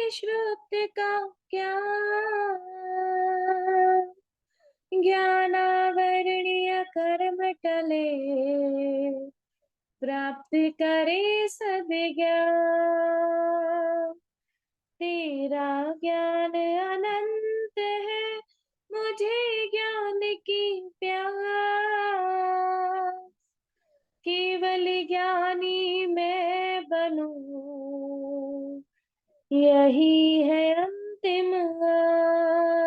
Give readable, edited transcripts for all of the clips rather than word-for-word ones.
श्रुति का ज्ञान, ज्ञानावरणीय कर्म टले, प्राप्त करे सद्ज्ञान। तेरा ज्ञान अनंत है, मुझे ज्ञान की प्यास, केवल ज्ञानी मैं बनूं, यही है अंतिम आस।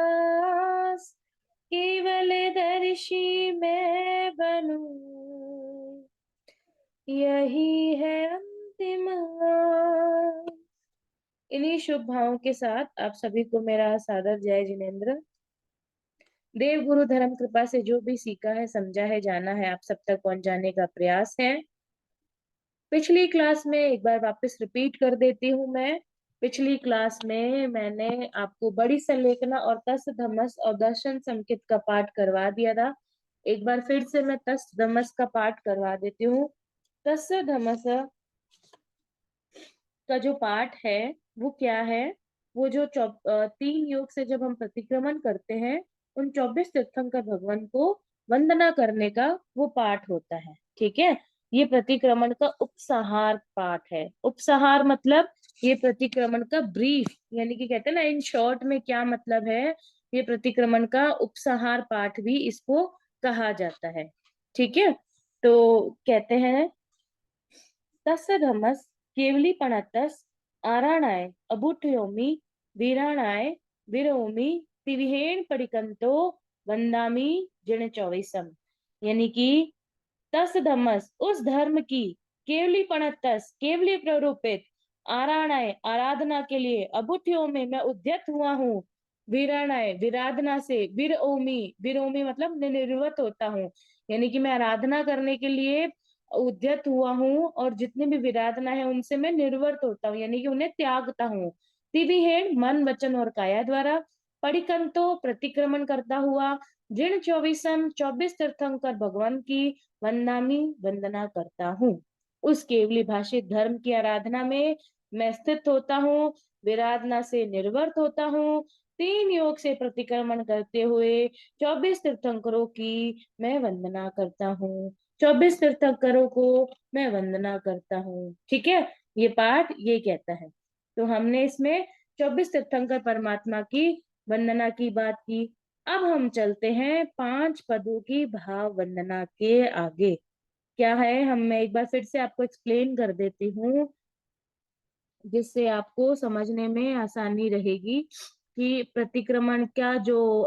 केवल दर्शी मैं बनूं, यही है अंतिम आस। इन्हीं शुभ भावों के साथ आप सभी को मेरा सादर जय जिनेन्द्र। देव गुरु धर्म कृपा से जो भी सीखा है, समझा है, जाना है, आप सब तक पहुंचाने का प्रयास है। पिछली क्लास में एक बार वापस रिपीट कर देती हूँ मैं। पिछली क्लास में मैंने आपको बड़ी संलेखना और तस् धमस और दर्शन संकेत का पाठ करवा दिया था। एक बार फिर से मैं तस् धमस का पाठ करवा देती हूँ। तस् धमस का जो पाठ है वो क्या है? वो जो 3 योग से जब हम प्रतिक्रमण करते हैं, उन 24 तीर्थंकर भगवान को वंदना करने का वो पाठ होता है। ठीक है, ये प्रतिक्रमण का उपसंहार पाठ है। उपसंहार मतलब ये प्रतिक्रमण का ब्रीफ, यानी कि कहते हैं ना इन शॉर्ट में क्या मतलब है, ये प्रतिक्रमण का उपसंहार पाठ भी इसको कहा जाता है। ठीक है, तो कहते हैं तस्य धम्मस केवली पणतस आराणाय अभूतयोमि वीराणाय विरोमि तिविहेण पडिकंतो वंदामि जिण चौविसम। यानी कि तस धम्मस उस धर्म की केवली पणतस केवली प्ररूपित आराणाय आराधना के लिए अभूतयो में मैं उद्यत हुआ हूँ। वीराणाय विराधना से विरोमि विरोमि मतलब निर्वत होता हूँ, यानी कि मैं आराधना करने के लिए उद्यत हुआ हूँ और जितनी भी विराधना है उनसे मैं निर्वर्त होता हूँ, यानी कि उन्हें त्यागता हूँ। तिविहेण मन वचन और काया द्वारा, पडिकंतो प्रतिक्रमण करता हुआ, जिन 24 तीर्थंकर भगवान की वंदामी वंदना करता हूँ। उस केवली भाषित धर्म की आराधना में मैं स्थित होता हूँ, विराधना से निर्वर्त होता हूँ। 3 योग से प्रतिक्रमण करते हुए 24 तीर्थंकरों की मैं वंदना करता हूँ। 24 तीर्थंकरों को मैं वंदना करता हूँ। ठीक है, ये पाठ ये कहता है। तो हमने इसमें 24 तीर्थंकर परमात्मा की वंदना की बात की। अब हम चलते हैं 5 पदों की भाव वंदना के आगे। क्या है, हम मैं एक बार फिर से आपको एक्सप्लेन कर देती हूँ, जिससे आपको समझने में आसानी रहेगी कि प्रतिक्रमण का जो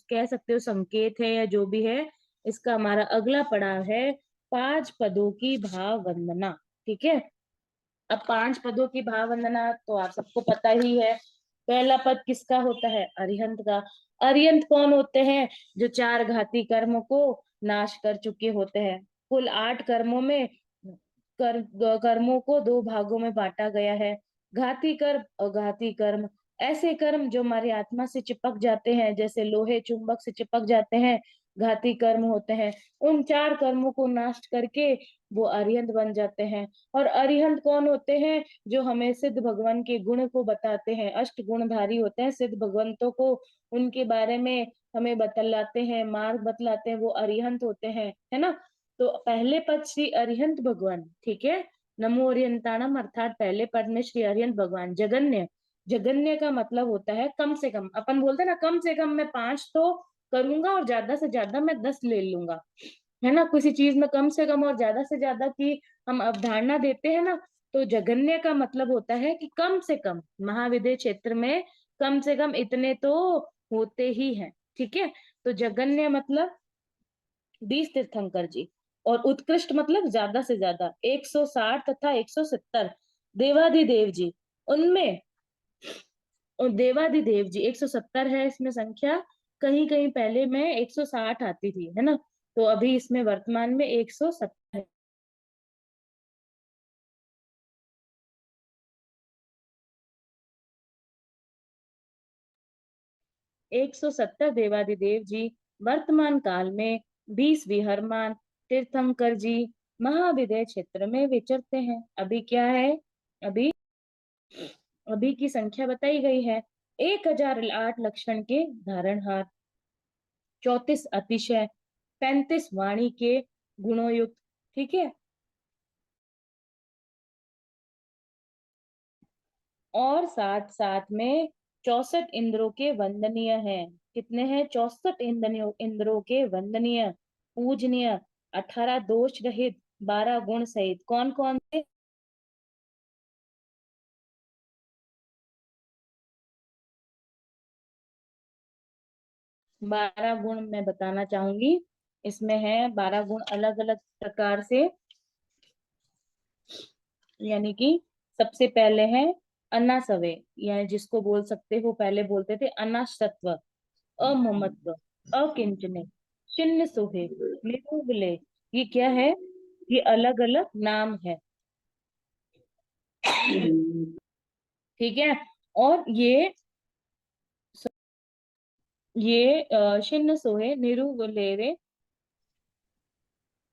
कह सकते हो संकेत है या जो भी है, इसका हमारा अगला पड़ाव है 5 पदों की भाव वंदना। ठीक है, अब 5 पदों की भाव वंदना तो आप सबको पता ही है। पहला पद किसका होता है? अरिहंत का। अरिहंत कौन होते हैं? जो 4 घाती कर्म को नाश कर चुके होते हैं। कुल 8 कर्मों में कर्मों को 2 भागों में बांटा गया है, घाती कर्म अघाती कर्म। ऐसे कर्म जो हमारी आत्मा से चिपक जाते हैं, जैसे लोहे चुंबक से चिपक जाते हैं, घाती कर्म होते हैं। उन 4 कर्मों को नाश करके वो अरिहंत बन जाते हैं। और अरिहंत कौन होते हैं? जो हमें सिद्ध भगवान के गुण को बताते हैं, अष्ट गुणधारी होते हैं सिद्ध भगवंतों को, उनके बारे में हमें बतलाते हैं, मार्ग बतलाते हैं, वो अरिहंत होते हैं, है ना। तो पहले पद श्री अरिहंत भगवान, ठीक है, नमो अरिहंताणम, अर्थात पहले पद में श्री अरिहंत भगवान। जगन्य, जगन्य का मतलब होता है कम से कम। अपन बोलते हैं ना कम से कम मैं 5 तो करूंगा और ज्यादा से ज्यादा मैं 10 ले लूंगा, है ना। किसी चीज में कम से कम और ज्यादा से ज्यादा की हम अवधारणा देते हैं ना, तो जगन्य का मतलब होता है कि कम से कम महाविद्य क्षेत्र में कम से कम इतने तो होते ही हैं। ठीक है, तो जगन्य मतलब 20 तीर्थंकर जी, और उत्कृष्ट मतलब ज्यादा से ज्यादा 160 तथा 170 देवाधिदेव जी। उनमें और देवाधिदेव जी 170 है इसमें संख्या, कहीं कहीं पहले में 160 आती थी, है ना। तो अभी इसमें वर्तमान में 170 है। 170 देवाधिदेव जी वर्तमान काल में 20 विहरमान तीर्थंकर जी महाविद्य क्षेत्र में विचरते हैं। अभी क्या है, अभी अभी की संख्या बताई गई है। 1008 लक्षण के धारणहार, 34 अतिशय, 35 वाणी के गुणों युक्त। ठीक है। और साथ साथ में 64 इंद्रों के वंदनीय हैं। कितने हैं? 64 इंद्रों के वंदनीय, पूजनीय, 18 दोष रहित, 12 गुण सहित। कौन कौन से? 12 गुण मैं बताना चाहूंगी। इसमें है 12 गुण अलग अलग प्रकार से, यानी कि सबसे पहले है अनासवे, यानी जिसको बोल सकते हो, पहले बोलते थे अनासत्व, अममत्व, अकिंचने, छिन्न सोहे, निरुबले। ये क्या है? ये अलग अलग नाम है। ठीक है। और ये छिन्न सोहे, निरुबले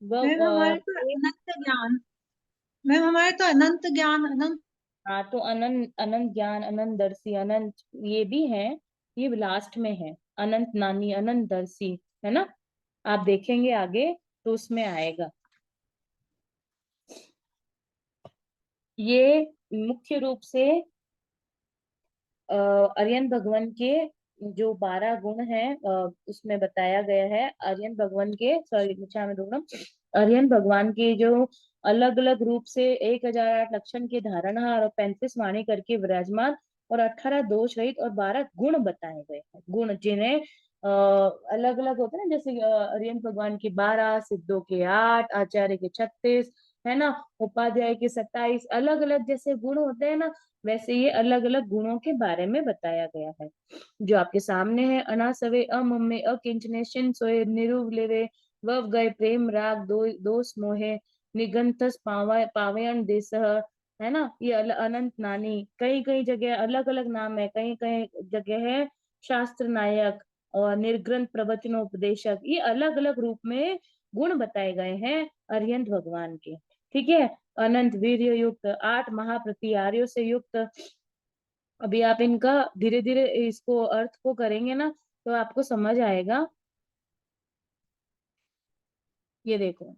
व मैम हमारे तो अनंत ज्ञान, मैम हमारे तो अनंत ज्ञान अनंत। हाँ, तो अनंत, अनंत ज्ञान, अनंत दर्शी, अनंत ये भी है। ये लास्ट में है, अनंत नानी, अनंत दर्शी, है ना। आप देखेंगे आगे तो उसमें आएगा। ये मुख्य रूप से आर्यन भगवान के जो 12 गुण हैं, उसमें बताया गया है। आर्यन भगवान के, सॉरी मुझे में दूंगा, आर्यन भगवान के जो अलग अलग रूप से 1008 लक्षण के धारणहार और 35 वाणी करके विराजमान, और 18 दोष रहित और 12 गुण बताए गए हैं। गुण जिन्हें अलग अलग होते हैं ना, जैसे आर्यन भगवान के 12, सिद्धों के 8, आचार्य के 36, है ना, उपाध्याय के 27, अलग अलग जैसे गुण होते हैं ना, वैसे ये अलग अलग गुणों के बारे में बताया गया है। जो आपके सामने है, अनासवे, अमम्मे, अकिंचने, शिन सोए, निरुवलेवे, वव गए, प्रेम राग दोष मोहे, निगंतस पावयन देसह, है ना। ये अनंत नानी, कई कई जगह अलग अलग नाम है, कई कई जगह है शास्त्र नायक और निर्ग्रंथ प्रवचनोपदेशक। ये अलग अलग रूप में गुण बताए गए हैं अरिहंत भगवान के। ठीक है। अनंत वीर्य युक्त, 8 महाप्रतिहार्यों से युक्त। अभी आप इनका धीरे धीरे इसको अर्थ को करेंगे ना, तो आपको समझ आएगा। ये देखो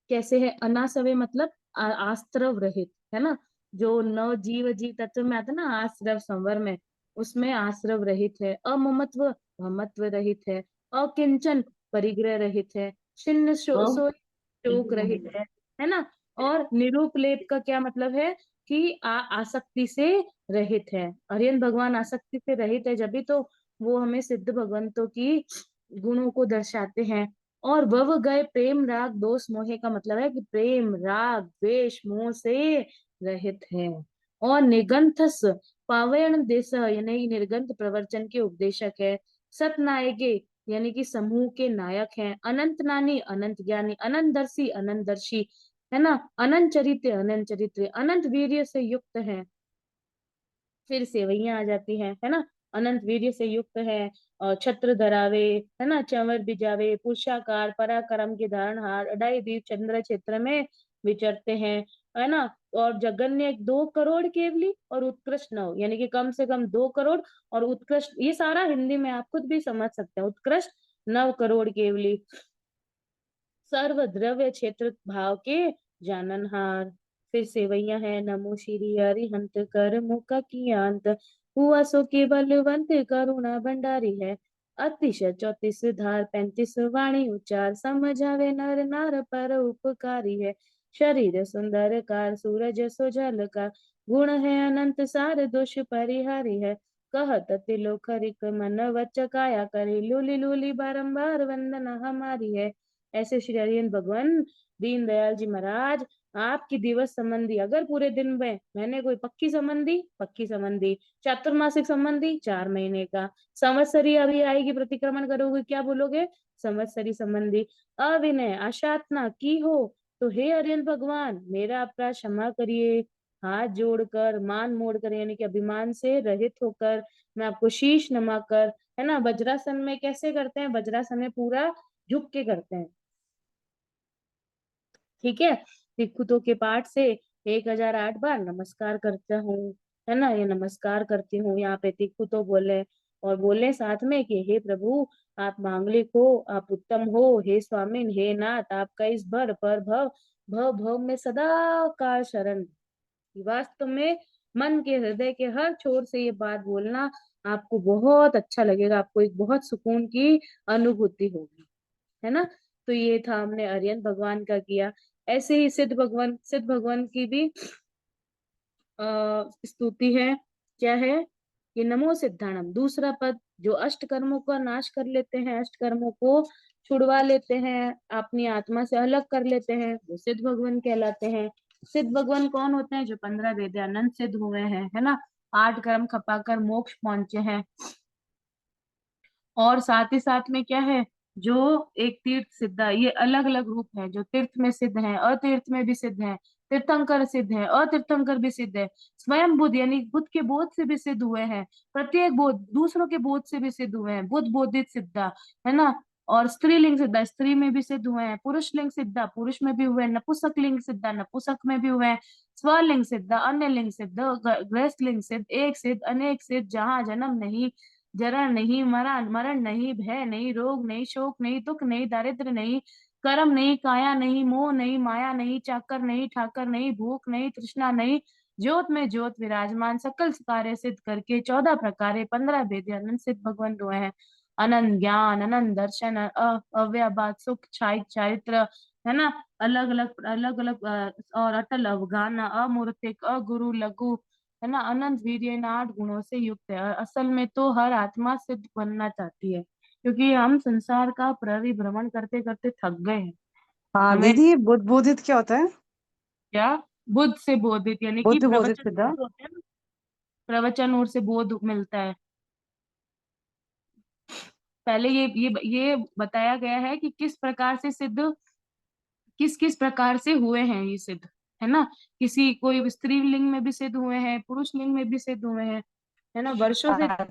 कैसे है। अनासवे मतलब आश्रव रहित, है ना। जो नव जीव जी तत्व में आता है ना, आश्रव संवर में, उसमें आश्रव रहित है। अममत्व, ममत्व रहित है। अकिंचन, परिग्रह रहित है। छिन्न शोक रहित है ना। और निरूपलेप का क्या मतलब है? कि आसक्ति से रहित है। आर्यन भगवान आसक्ति से रहित है, जब भी तो वो हमें सिद्ध भगवंतों की गुणों को दर्शाते हैं। और वह गए, प्रेम राग दोष मोहे का मतलब है कि प्रेम राग द्वेष मोह से रहित है। और निगंथस, पावयन देश, यानी निर्गंथ प्रवचन के उपदेशक है। सतनायके, यानी कि समूह के नायक हैं। अनंत नानी, अनंत ज्ञानी, अनंत दर्शी, अनंत दर्शी, है ना। अनंत चरित्र, अनंत चरित्र, अनंत वीर्य से युक्त है। फिर सेवैयां आ जाती हैं, है ना। अनंत वीर्य से युक्त है, और छत्र धरावे, है ना, चंवर बिजावे, पुरुषाकार पराक्रम के धारणहार, अडाई दीप चंद्र क्षेत्र में विचरते हैं, है ना। और जगन्य 2 करोड़ केवली, और उत्कृष्ट नव, यानी कि कम से कम 2 करोड़, और उत्कृष्ट, ये सारा हिंदी में आप खुद भी समझ सकते हैं। उत्कृष्ट 9 करोड़ केवली, सर्व द्रव्य क्षेत्र भाव के जाननहार। फिर सेवैया है, नमो श्री हरिहंत कर मुख की अंत, हुआ सो के बलवंत करुणा भंडारी है। अतिशय 34 धार, 35 वाणी उच्चार, समझावे नर नार पर उपकारी है। शरीर सुंदर कार, सूरज सो झलकार, गुण है अनंत सार, दोष परिहारी है। कहत तिलोक हरिक मन वच काया, करे लूली लूली बारंबार वंदना हमारी है। ऐसे श्री हरिहर भगवान दीनदयाल जी महाराज आपकी दिवस संबंधी, अगर पूरे दिन में मैंने कोई पक्की संबंधी, चातुर्मासिक संबंधी 4 महीने का, संवत्सरी अभी आएगी प्रतिक्रमण करोगे, क्या बोलोगे? संवत्सरी संबंधी। अविनय आशातना की हो, तो हे हरिहर भगवान मेरा अपराध क्षमा करिए। हाथ जोड़कर, मान मोड़कर, यानी कि अभिमान से रहित होकर, मैं आपको शीश नमाकर, है ना। वज्रासन में कैसे करते हैं? वज्रासन में पूरा झुक के करते हैं। ठीक है। त्रिकुटों के पाठ से 1008 बार नमस्कार करता हूँ, है ना, ये नमस्कार करती हूँ। यहाँ पे तिक्खु तो बोले, और बोले साथ में कि हे प्रभु, आप मांगलिक हो, आप उत्तम हो, हे स्वामिन, हे नाथ, आपका इस भर पर भव भव भव में सदा काल शरण। वास्तव में मन के, हृदय के हर छोर से ये बात बोलना आपको बहुत अच्छा लगेगा, आपको एक बहुत सुकून की अनुभूति होगी, है ना। तो ये था, हमने आर्यन भगवान का किया। ऐसे ही सिद्ध भगवान की भी स्तुति है। क्या है? ये नमो सिद्धाणम, दूसरा पद, जो अष्ट कर्मों का नाश कर लेते हैं, अष्ट कर्मों को छुड़वा लेते हैं, अपनी आत्मा से अलग कर लेते हैं, वो सिद्ध भगवान कहलाते हैं। सिद्ध भगवान कौन होते हैं? जो 15 वेदानंद सिद्ध हुए हैं, है ना, 8 कर्म खपाकर मोक्ष पहुंचे हैं। और साथ ही साथ में क्या है, जो एक तीर्थ सिद्धा, ये अलग अलग रूप है, जो तीर्थ में सिद्ध है, अतीर्थ में भी सिद्ध है, तीर्थंकर सिद्ध है, अतीर्थंकर भी सिद्ध है, स्वयं बुद्ध यानी बुद्ध के बोध से भी सिद्ध हुए हैं, प्रत्येक बोध दूसरों के बोध से भी सिद्ध हुए हैं, बुद्ध बोधित सिद्धा, है ना। और स्त्रीलिंग सिद्धा, स्त्री में भी सिद्ध हुए हैं, पुरुष लिंग सिद्धा, पुरुष में भी हुए हैं, नपुंसक लिंग सिद्धा, नपुंसक में भी हुए हैं, स्वलिंग सिद्धा, अन्य लिंग सिद्ध, गृहस्थ लिंग सिद्ध, एक सिद्ध, अनेक सिद्ध, जहाँ जन्म नहीं, जरा नहीं, मरण मरण नहीं, भय नहीं, रोग नहीं, शोक नहीं, दुख नहीं, दारिद्र नहीं, कर्म नहीं, काया नहीं, मोह नहीं, माया नहीं, चाकर नहीं, ठाकर नहीं, भूख नहीं, तृष्णा नहीं, ज्योत में ज्योत विराजमान, सकल कार्य सिद्ध करके 14 प्रकारे 15 वेद अनंत सिद्ध भगवान हुए हैं। अनंत ज्ञान, अनंत दर्शन, अव्ययभाव सुख, चारित्र, है ना, अलग अलग और अटल अवगान, अमूर्तिक, अगुरु लघु, है ना, अनंत वीर्य, इन 8 गुणों से युक्त है। और असल में तो हर आत्मा सिद्ध बनना चाहती है, क्योंकि हम संसार का परिभ्रमण करते करते थक गए हैं। हाँ हमें दीदी, ये बुद्ध बोधित क्या होता है? क्या? बुद्ध से बोधित यानी कि बुद्ध बोधित प्रवचन सिद्धा। होते हैं ना, प्रवचन और से बोध मिलता है। पहले ये बताया गया है कि किस प्रकार से सिद्ध, किस किस प्रकार से हुए हैं ये सिद्ध, है ना। किसी कोई स्त्री लिंग में भी सिद्ध हुए हैं, पुरुष लिंग में भी सिद्ध हुए हैं, है ना, वर्षों से। हाँ,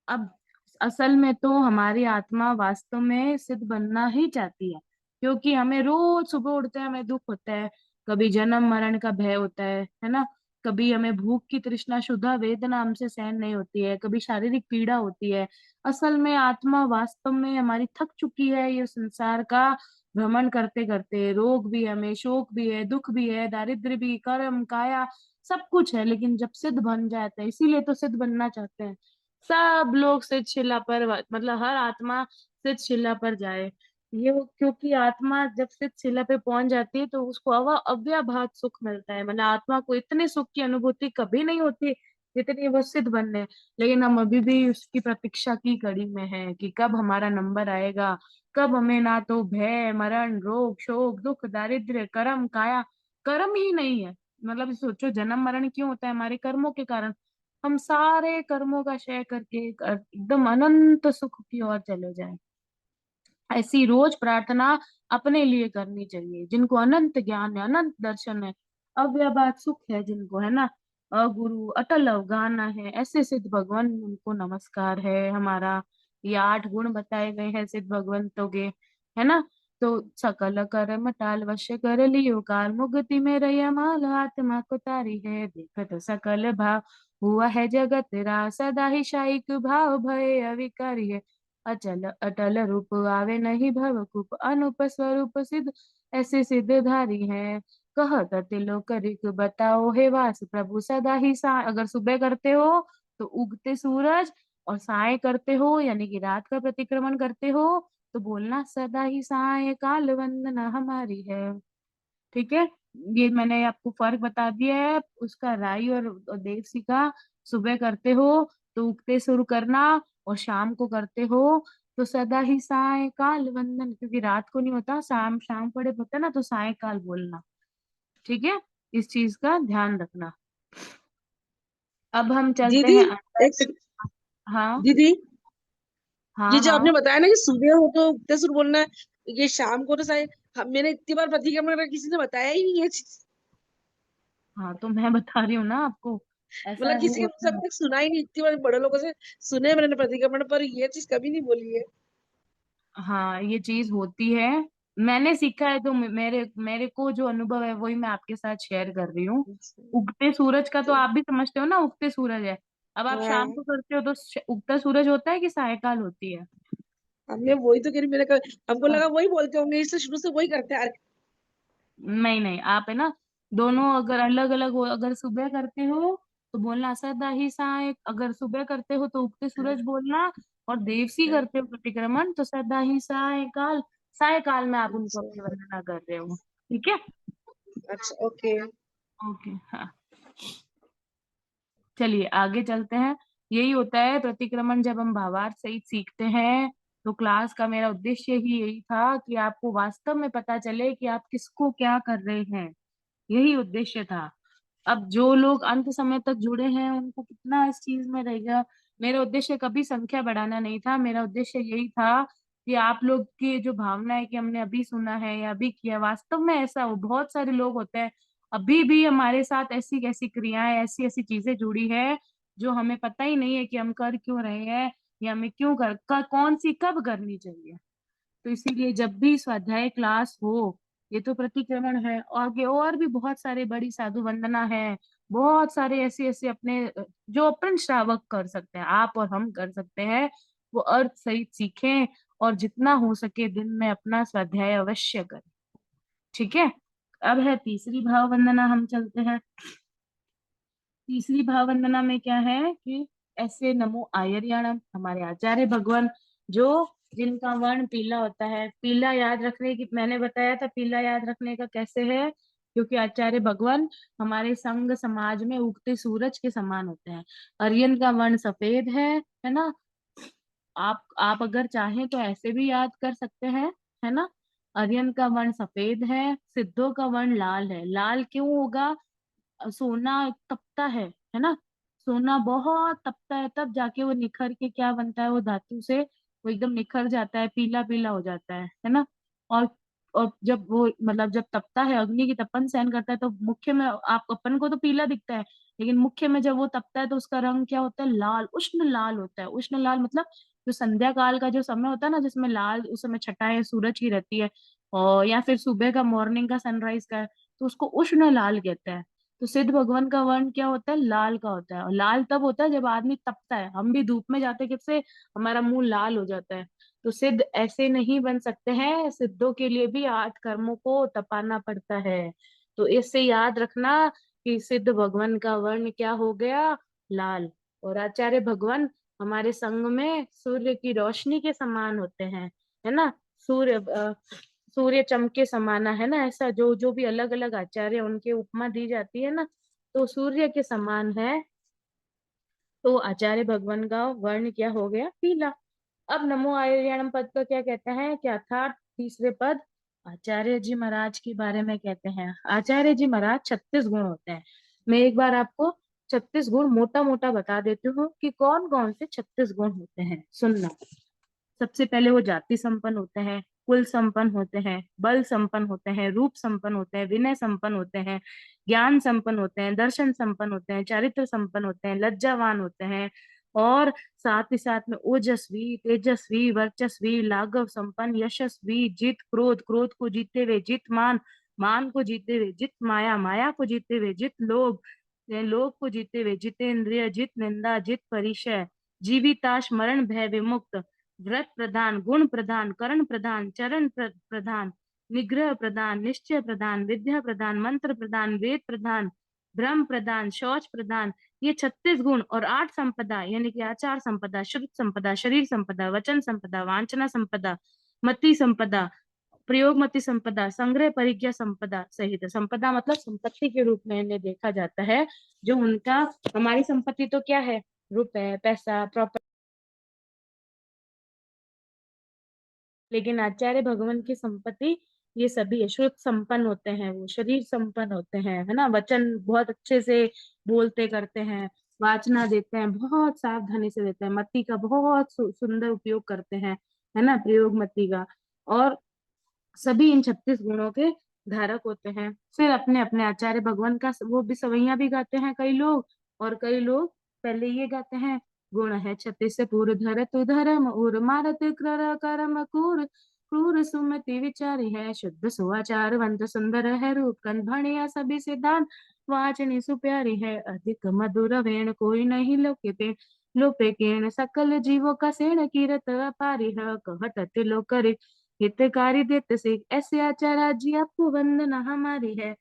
अब असल में तो हमारी आत्मा वास्तव में सिद्ध बनना ही चाहती है, क्योंकि हमें रोज सुबह उठते हैं हमें दुख होता है, कभी जन्म मरण का भय होता है ना, कभी हमें भूख की तृष्णा शुद्धा वेदना हमसे सहन नहीं होती है, कभी शारीरिक पीड़ा होती है। असल में आत्मा वास्तव में हमारी थक चुकी है, ये संसार का भ्रमण करते करते, रोग भी है हमें, शोक भी है, दुख भी है, दारिद्र्य भी, कर्म काया, सब कुछ है। लेकिन जब सिद्ध बन जाता है, इसीलिए तो सिद्ध बनना चाहते हैं सब लोग, सिद्ध शिला पर, मतलब हर आत्मा सिद्ध शिला पर जाए। क्योंकि आत्मा जब सिद्ध शिला पे पहुंच जाती है तो उसको अव्यभात सुख मिलता है, मतलब आत्मा को इतने सुख की अनुभूति कभी नहीं होती जितनी वो सिद्ध बनने। लेकिन हम अभी भी उसकी प्रतीक्षा की कड़ी में है कि कब हमारा नंबर आएगा, कब हमें ना तो भय, मरण, रोग, शोक, दुख, दारिद्र्य, कर्म काया, कर्म ही नहीं है। मतलब सोचो, जन्म मरण क्यों होता है? हमारे कर्मों के कारण। हम सारे कर्मों का क्षय करके एकदम अनंत सुख की ओर चले जाएं। ऐसी रोज प्रार्थना अपने लिए करनी चाहिए, जिनको अनंत ज्ञान है, अनंत दर्शन है, अव्यभात सुख है जिनको, है ना, अगुरु अटल अवगाना है, ऐसे सिद्ध भगवान, उनको नमस्कार है हमारा। ये 8 गुण बताए गए हैं सिद्ध भगवंतों के, है ना। तो सकल कर्म टाल वश्य कर लियो काल, मुक्ति में रैया माल, आत्मा को तारी है देखत सकल भाव, हुआ है जगत रास, सदा ही शाइक भाव, भय अविकारी है, अचल अटल रूप, आवे नहीं भव कूप, अनूप स्वरूप सिद्ध, ऐसे सिद्धधारी है, कहत तिलोक रिक बताओ हे वास, प्रभु सदा ही सा। अगर सुबह करते हो तो उगते सूरज, और साय करते हो यानी कि रात का प्रतिक्रमण करते हो तो बोलना सदा ही साय काल वंदना हमारी है। ठीक है, ये मैंने आपको फर्क बता दिया है उसका, राई और देवसी का। सुबह करते हो तो उगते शुरू करना, और शाम को करते हो तो सदा ही सायकाल वंदन, क्योंकि रात को नहीं होता, शाम शाम पड़े होता है ना, तो सायकाल बोलना। ठीक है, इस चीज का ध्यान रखना। अब हम चलते दीदी हैं एक अंदर। सेक- हाँ दीदी, ये हाँ जो आपने हाँ। बताया ना कि सुबह हो तो उगते सुर बोलना है, ये शाम को तो शायद मैंने इतनी बार प्रतिक्रमण करा, किसी ने बताया ही नहीं ये चीज। हाँ तो मैं बता रही हूँ ना आपको, ऐसा मतलब ही किसी होता मुझसे है। अभी तक सुना ही नहीं, इतनी बार बड़े लोगों से सुने मैंने प्रतिक्रमण, पर ये चीज कभी नहीं बोली है। हाँ, ये चीज होती है, मैंने सीखा है, तो मेरे मेरे को जो अनुभव है वही मैं आपके साथ शेयर कर रही हूँ। उगते सूरज का तो तो आप भी समझते हो ना, उगते सूरज है। अब आप शाम हाँ, को करते हो तो उगता सूरज होता है कि सायकाल होती है? हमने वही तो कह रही, हमको लगा वही बोलते होंगे, इससे शुरू से वही करते आ रहे। नहीं नहीं, आप है ना, दोनों अगर अलग अलग हो, अगर सुबह करते हो तो बोलना सदा ही साय, अगर सुबह करते हो तो उगते सूरज बोलना, और देवसी करते हो प्रतिक्रमण तो सदा ही सायकाल, सायकाल में आप उनको अपनी अच्छा, वंदना कर रहे हो। ठीक है। अच्छा, ओके। ओके, हाँ। चलिए आगे चलते हैं। यही होता है प्रतिक्रमण, जब हम भावार्थ सहित सीखते हैं। तो क्लास का मेरा उद्देश्य ही यही था कि आपको वास्तव में पता चले कि आप किसको क्या कर रहे हैं, यही उद्देश्य था। अब जो लोग अंत समय तक जुड़े हैं उनको कितना इस चीज में रहेगा। मेरा उद्देश्य कभी संख्या बढ़ाना नहीं था, मेरा उद्देश्य यही था कि आप लोग की जो भावना है कि हमने अभी सुना है या अभी किया, वास्तव में ऐसा हो। बहुत सारे लोग होते हैं अभी भी हमारे साथ, ऐसी ऐसी क्रियाएं, ऐसी ऐसी चीजें जुड़ी है जो हमें पता ही नहीं है कि हम कर क्यों रहे हैं, या हमें क्यों कौन सी कब करनी चाहिए। तो इसीलिए जब भी स्वाध्याय क्लास हो, ये तो प्रतिक्रमण है, आगे और भी बहुत सारे बड़ी साधु वंदना है, बहुत सारे ऐसे ऐसे अपने जो अपन श्रावक कर सकते हैं, आप और हम कर सकते हैं, वो अर्थ सहित सीखें, और जितना हो सके दिन में अपना स्वाध्याय अवश्य करें। ठीक है। अब है तीसरी भाव वंदना, हम चलते हैं। तीसरी भाव वंदना में क्या है कि ऐसे नमो आयर्याणम, हमारे आचार्य भगवान, जो जिनका वर्ण पीला होता है। पीला याद रखने की मैंने बताया था, पीला याद रखने का कैसे है, क्योंकि आचार्य भगवान हमारे संघ समाज में उगते सूरज के समान होते हैं। अर्यन का वर्ण सफेद है ना। आप अगर चाहें तो ऐसे भी याद कर सकते हैं, है ना। अर्यन का वर्ण सफेद है, सिद्धों का वर्ण लाल है। लाल क्यों होगा? सोना तपता है ना। सोना बहुत तपता है, तब जाके वो निखर के क्या बनता है, वो धातु से वो एकदम निखर जाता है, पीला पीला हो जाता है ना। और और जब वो मतलब जब तपता है, अग्नि की तपन सहन करता है, तो मुख्य में आप अपन को तो पीला दिखता है, लेकिन मुख्य में जब वो तपता है तो उसका रंग क्या होता है? लाल, उष्ण लाल होता है। उष्ण लाल मतलब जो संध्या काल का जो समय होता है ना, जिसमें लाल उस समय छटाएं सूरज की रहती है, और या फिर सुबह का मॉर्निंग का सनराइज का है, तो उसको उष्ण लाल कहते हैं। तो सिद्ध भगवान का वर्ण क्या होता है? लाल का होता है। और लाल तब होता है जब आदमी तपता है, हम भी धूप में जाते किससे, हमारा मुंह लाल हो जाता है। तो सिद्ध ऐसे नहीं बन सकते हैं, सिद्धों के लिए भी 8 कर्मों को तपाना पड़ता है। तो इससे याद रखना कि सिद्ध भगवान का वर्ण क्या हो गया? लाल। और आचार्य भगवान हमारे संग में सूर्य की रोशनी के समान होते हैं, है ना। सूर्य चमके समाना, है ना, ऐसा जो जो भी अलग अलग आचार्य उनके उपमा दी जाती है ना, तो सूर्य के समान है। तो आचार्य भगवान का वर्ण क्या हो गया? पीला। अब नमो आर्यणम पद का क्या कहता है कि अर्थात तीसरे पद आचार्य जी महाराज के बारे में कहते हैं। आचार्य जी महाराज 36 गुण होते हैं। मैं एक बार आपको 36 गुण मोटा मोटा बता देती हूँ कि कौन कौन से 36 गुण होते हैं, सुनना। सबसे पहले वो जाति संपन्न होते हैं, कुल संपन्न होते हैं, बल संपन्न होते हैं, रूप संपन्न होते हैं, विनय संपन्न होते हैं, ज्ञान संपन्न होते हैं, दर्शन संपन्न होते हैं, चारित्र संपन्न होते हैं, लज्जावान होते हैं, और साथ ही साथ में ओजस्वी, तेजस्वी, वर्चस्वी, लाघव संपन्न, यशस्वी, जित क्रोध, क्रोध को जीते हुए जित मान, मान को जीते हुए जित माया, माया को जीते हुए जित लोभ, लोभ को जीते हुए जितेंद्रिय, जित निंदा, जित परिचय, जीविताश मरण भय विमुक्त, व्रत प्रधान, गुण प्रधान, करण प्रधान, चरण प्रधान, निग्रह प्रधान, निश्चय प्रधान, विद्या प्रधान, मंत्र प्रधान, वेद प्रधान, ब्रह्म प्रधान, शौच प्रधान। ये 36 गुण और 8 संपदा, यानी कि आचार संपदा, शुद्ध संपदा, शरीर संपदा, वचन संपदा, वांछना संपदा, मति संपदा, प्रयोगमति संपदा, संग्रह परिज्ञा संपदा सहित। संपदा मतलब संपत्ति के रूप में इन्हें देखा जाता है, जो उनका, हमारी संपत्ति तो क्या है? रुपए, पैसा, प्रॉपर्टी, लेकिन आचार्य भगवान की संपत्ति ये सभी है। श्रुत संपन्न होते हैं, वो शरीर संपन्न होते हैं, है ना, वचन बहुत अच्छे से बोलते करते हैं, वाचना देते हैं, बहुत सावधानी से देते हैं, मति का बहुत सुंदर उपयोग करते हैं, है ना, प्रयोग मति का। और सभी इन 36 गुणों के धारक होते हैं। फिर अपने अपने आचार्य भगवान का वो भी सवैया भी गाते हैं कई लोग, और कई लोग पहले ये गाते हैं गुण है 36 पुर धरत धर्म उर मारत क्रर करम क्रूर क्रूर सुमति विचारी है शुद्ध सुआचारवंत सुंदर है रूप कंद भणिया सभी सिद्धांत वाचनी सुप्यारी है अधिक मधुर वेण कोई नहीं लोके लोपे केण सकल जीवों का सेण कीरत अपारी है कहत अति लोक करे हितकारी देत सिख ऐसे आचार्य जी आपको वंदना हमारी है।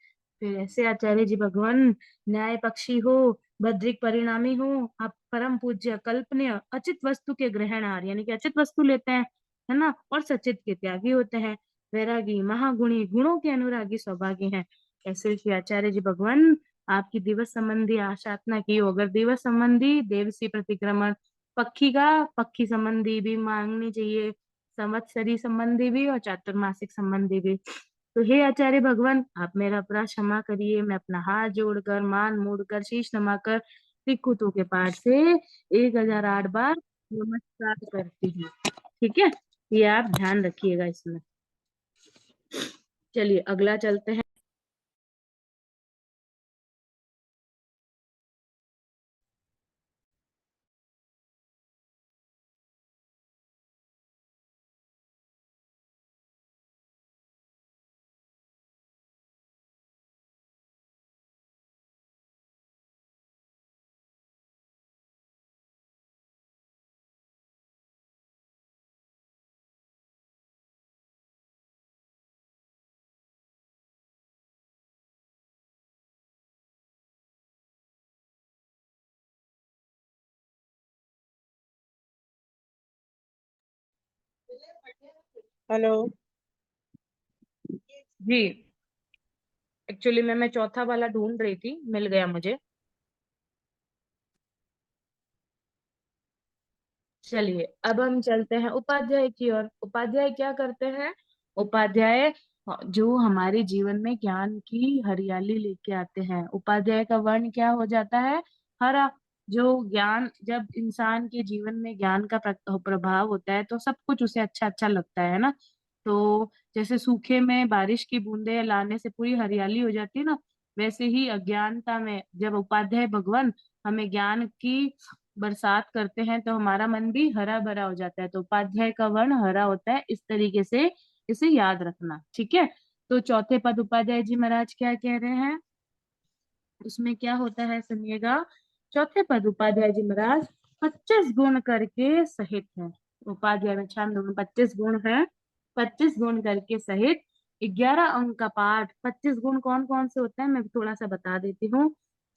फिर ऐसे आचार्य जी भगवान न्याय पक्षी हो, बद्रिक परिणामी हो, आप परम पूज्य कल्पनीय अचित वस्तु के ग्रहणार्य यानी कि अचित वस्तु लेते हैं, है ना, और सचित के त्यागी होते हैं, वैरागी महागुणी गुणों के अनुरागी सौभागी हैं। ऐसे श्री आचार्य जी भगवान आपकी दिवस संबंधी आशातना की हो, अगर दिवस संबंधी देवसी प्रतिक्रमण पक्षी का पक्षी संबंधी भी मांगनी चाहिए, संवत्सरी संबंधी भी और चातुर्मासिक संबंधी भी। तो हे आचार्य भगवान आप मेरा अपराध क्षमा करिए, मैं अपना हाथ जोड़कर मान मोड़कर शीश नमाकर त्रिकुटों के पाठ से 1008 बार नमस्कार करती हूँ। ठीक है, ये आप ध्यान रखिएगा इसमें। चलिए अगला चलते हैं। हेलो। जी एक्चुअली मैं चौथा वाला ढूंढ रही थी, मिल गया मुझे। चलिए अब हम चलते हैं उपाध्याय की ओर। उपाध्याय क्या करते हैं? उपाध्याय जो हमारे जीवन में ज्ञान की हरियाली लेके आते हैं। उपाध्याय का वर्ण क्या हो जाता है? हरा। जो ज्ञान, जब इंसान के जीवन में ज्ञान का प्रभाव होता है तो सब कुछ उसे अच्छा अच्छा लगता है ना। तो जैसे सूखे में बारिश की बूंदे लाने से पूरी हरियाली हो जाती है ना, वैसे ही अज्ञानता में जब उपाध्याय भगवान हमें ज्ञान की बरसात करते हैं तो हमारा मन भी हरा भरा हो जाता है। तो उपाध्याय का वर्ण हरा होता है, इस तरीके से इसे याद रखना। ठीक है, तो चौथे पद उपाध्याय जी महाराज क्या कह रहे हैं, उसमें क्या होता है सुनिएगा। चौथे पद उपाध्याय जी महाराज 25 गुण करके सहित है। उपाध्याय में छंद में 25 गुण है, 25 गुण करके सहित 11 अंक का पाठ। 25 गुण कौन कौन से होते हैं मैं थोड़ा सा बता देती हूँ।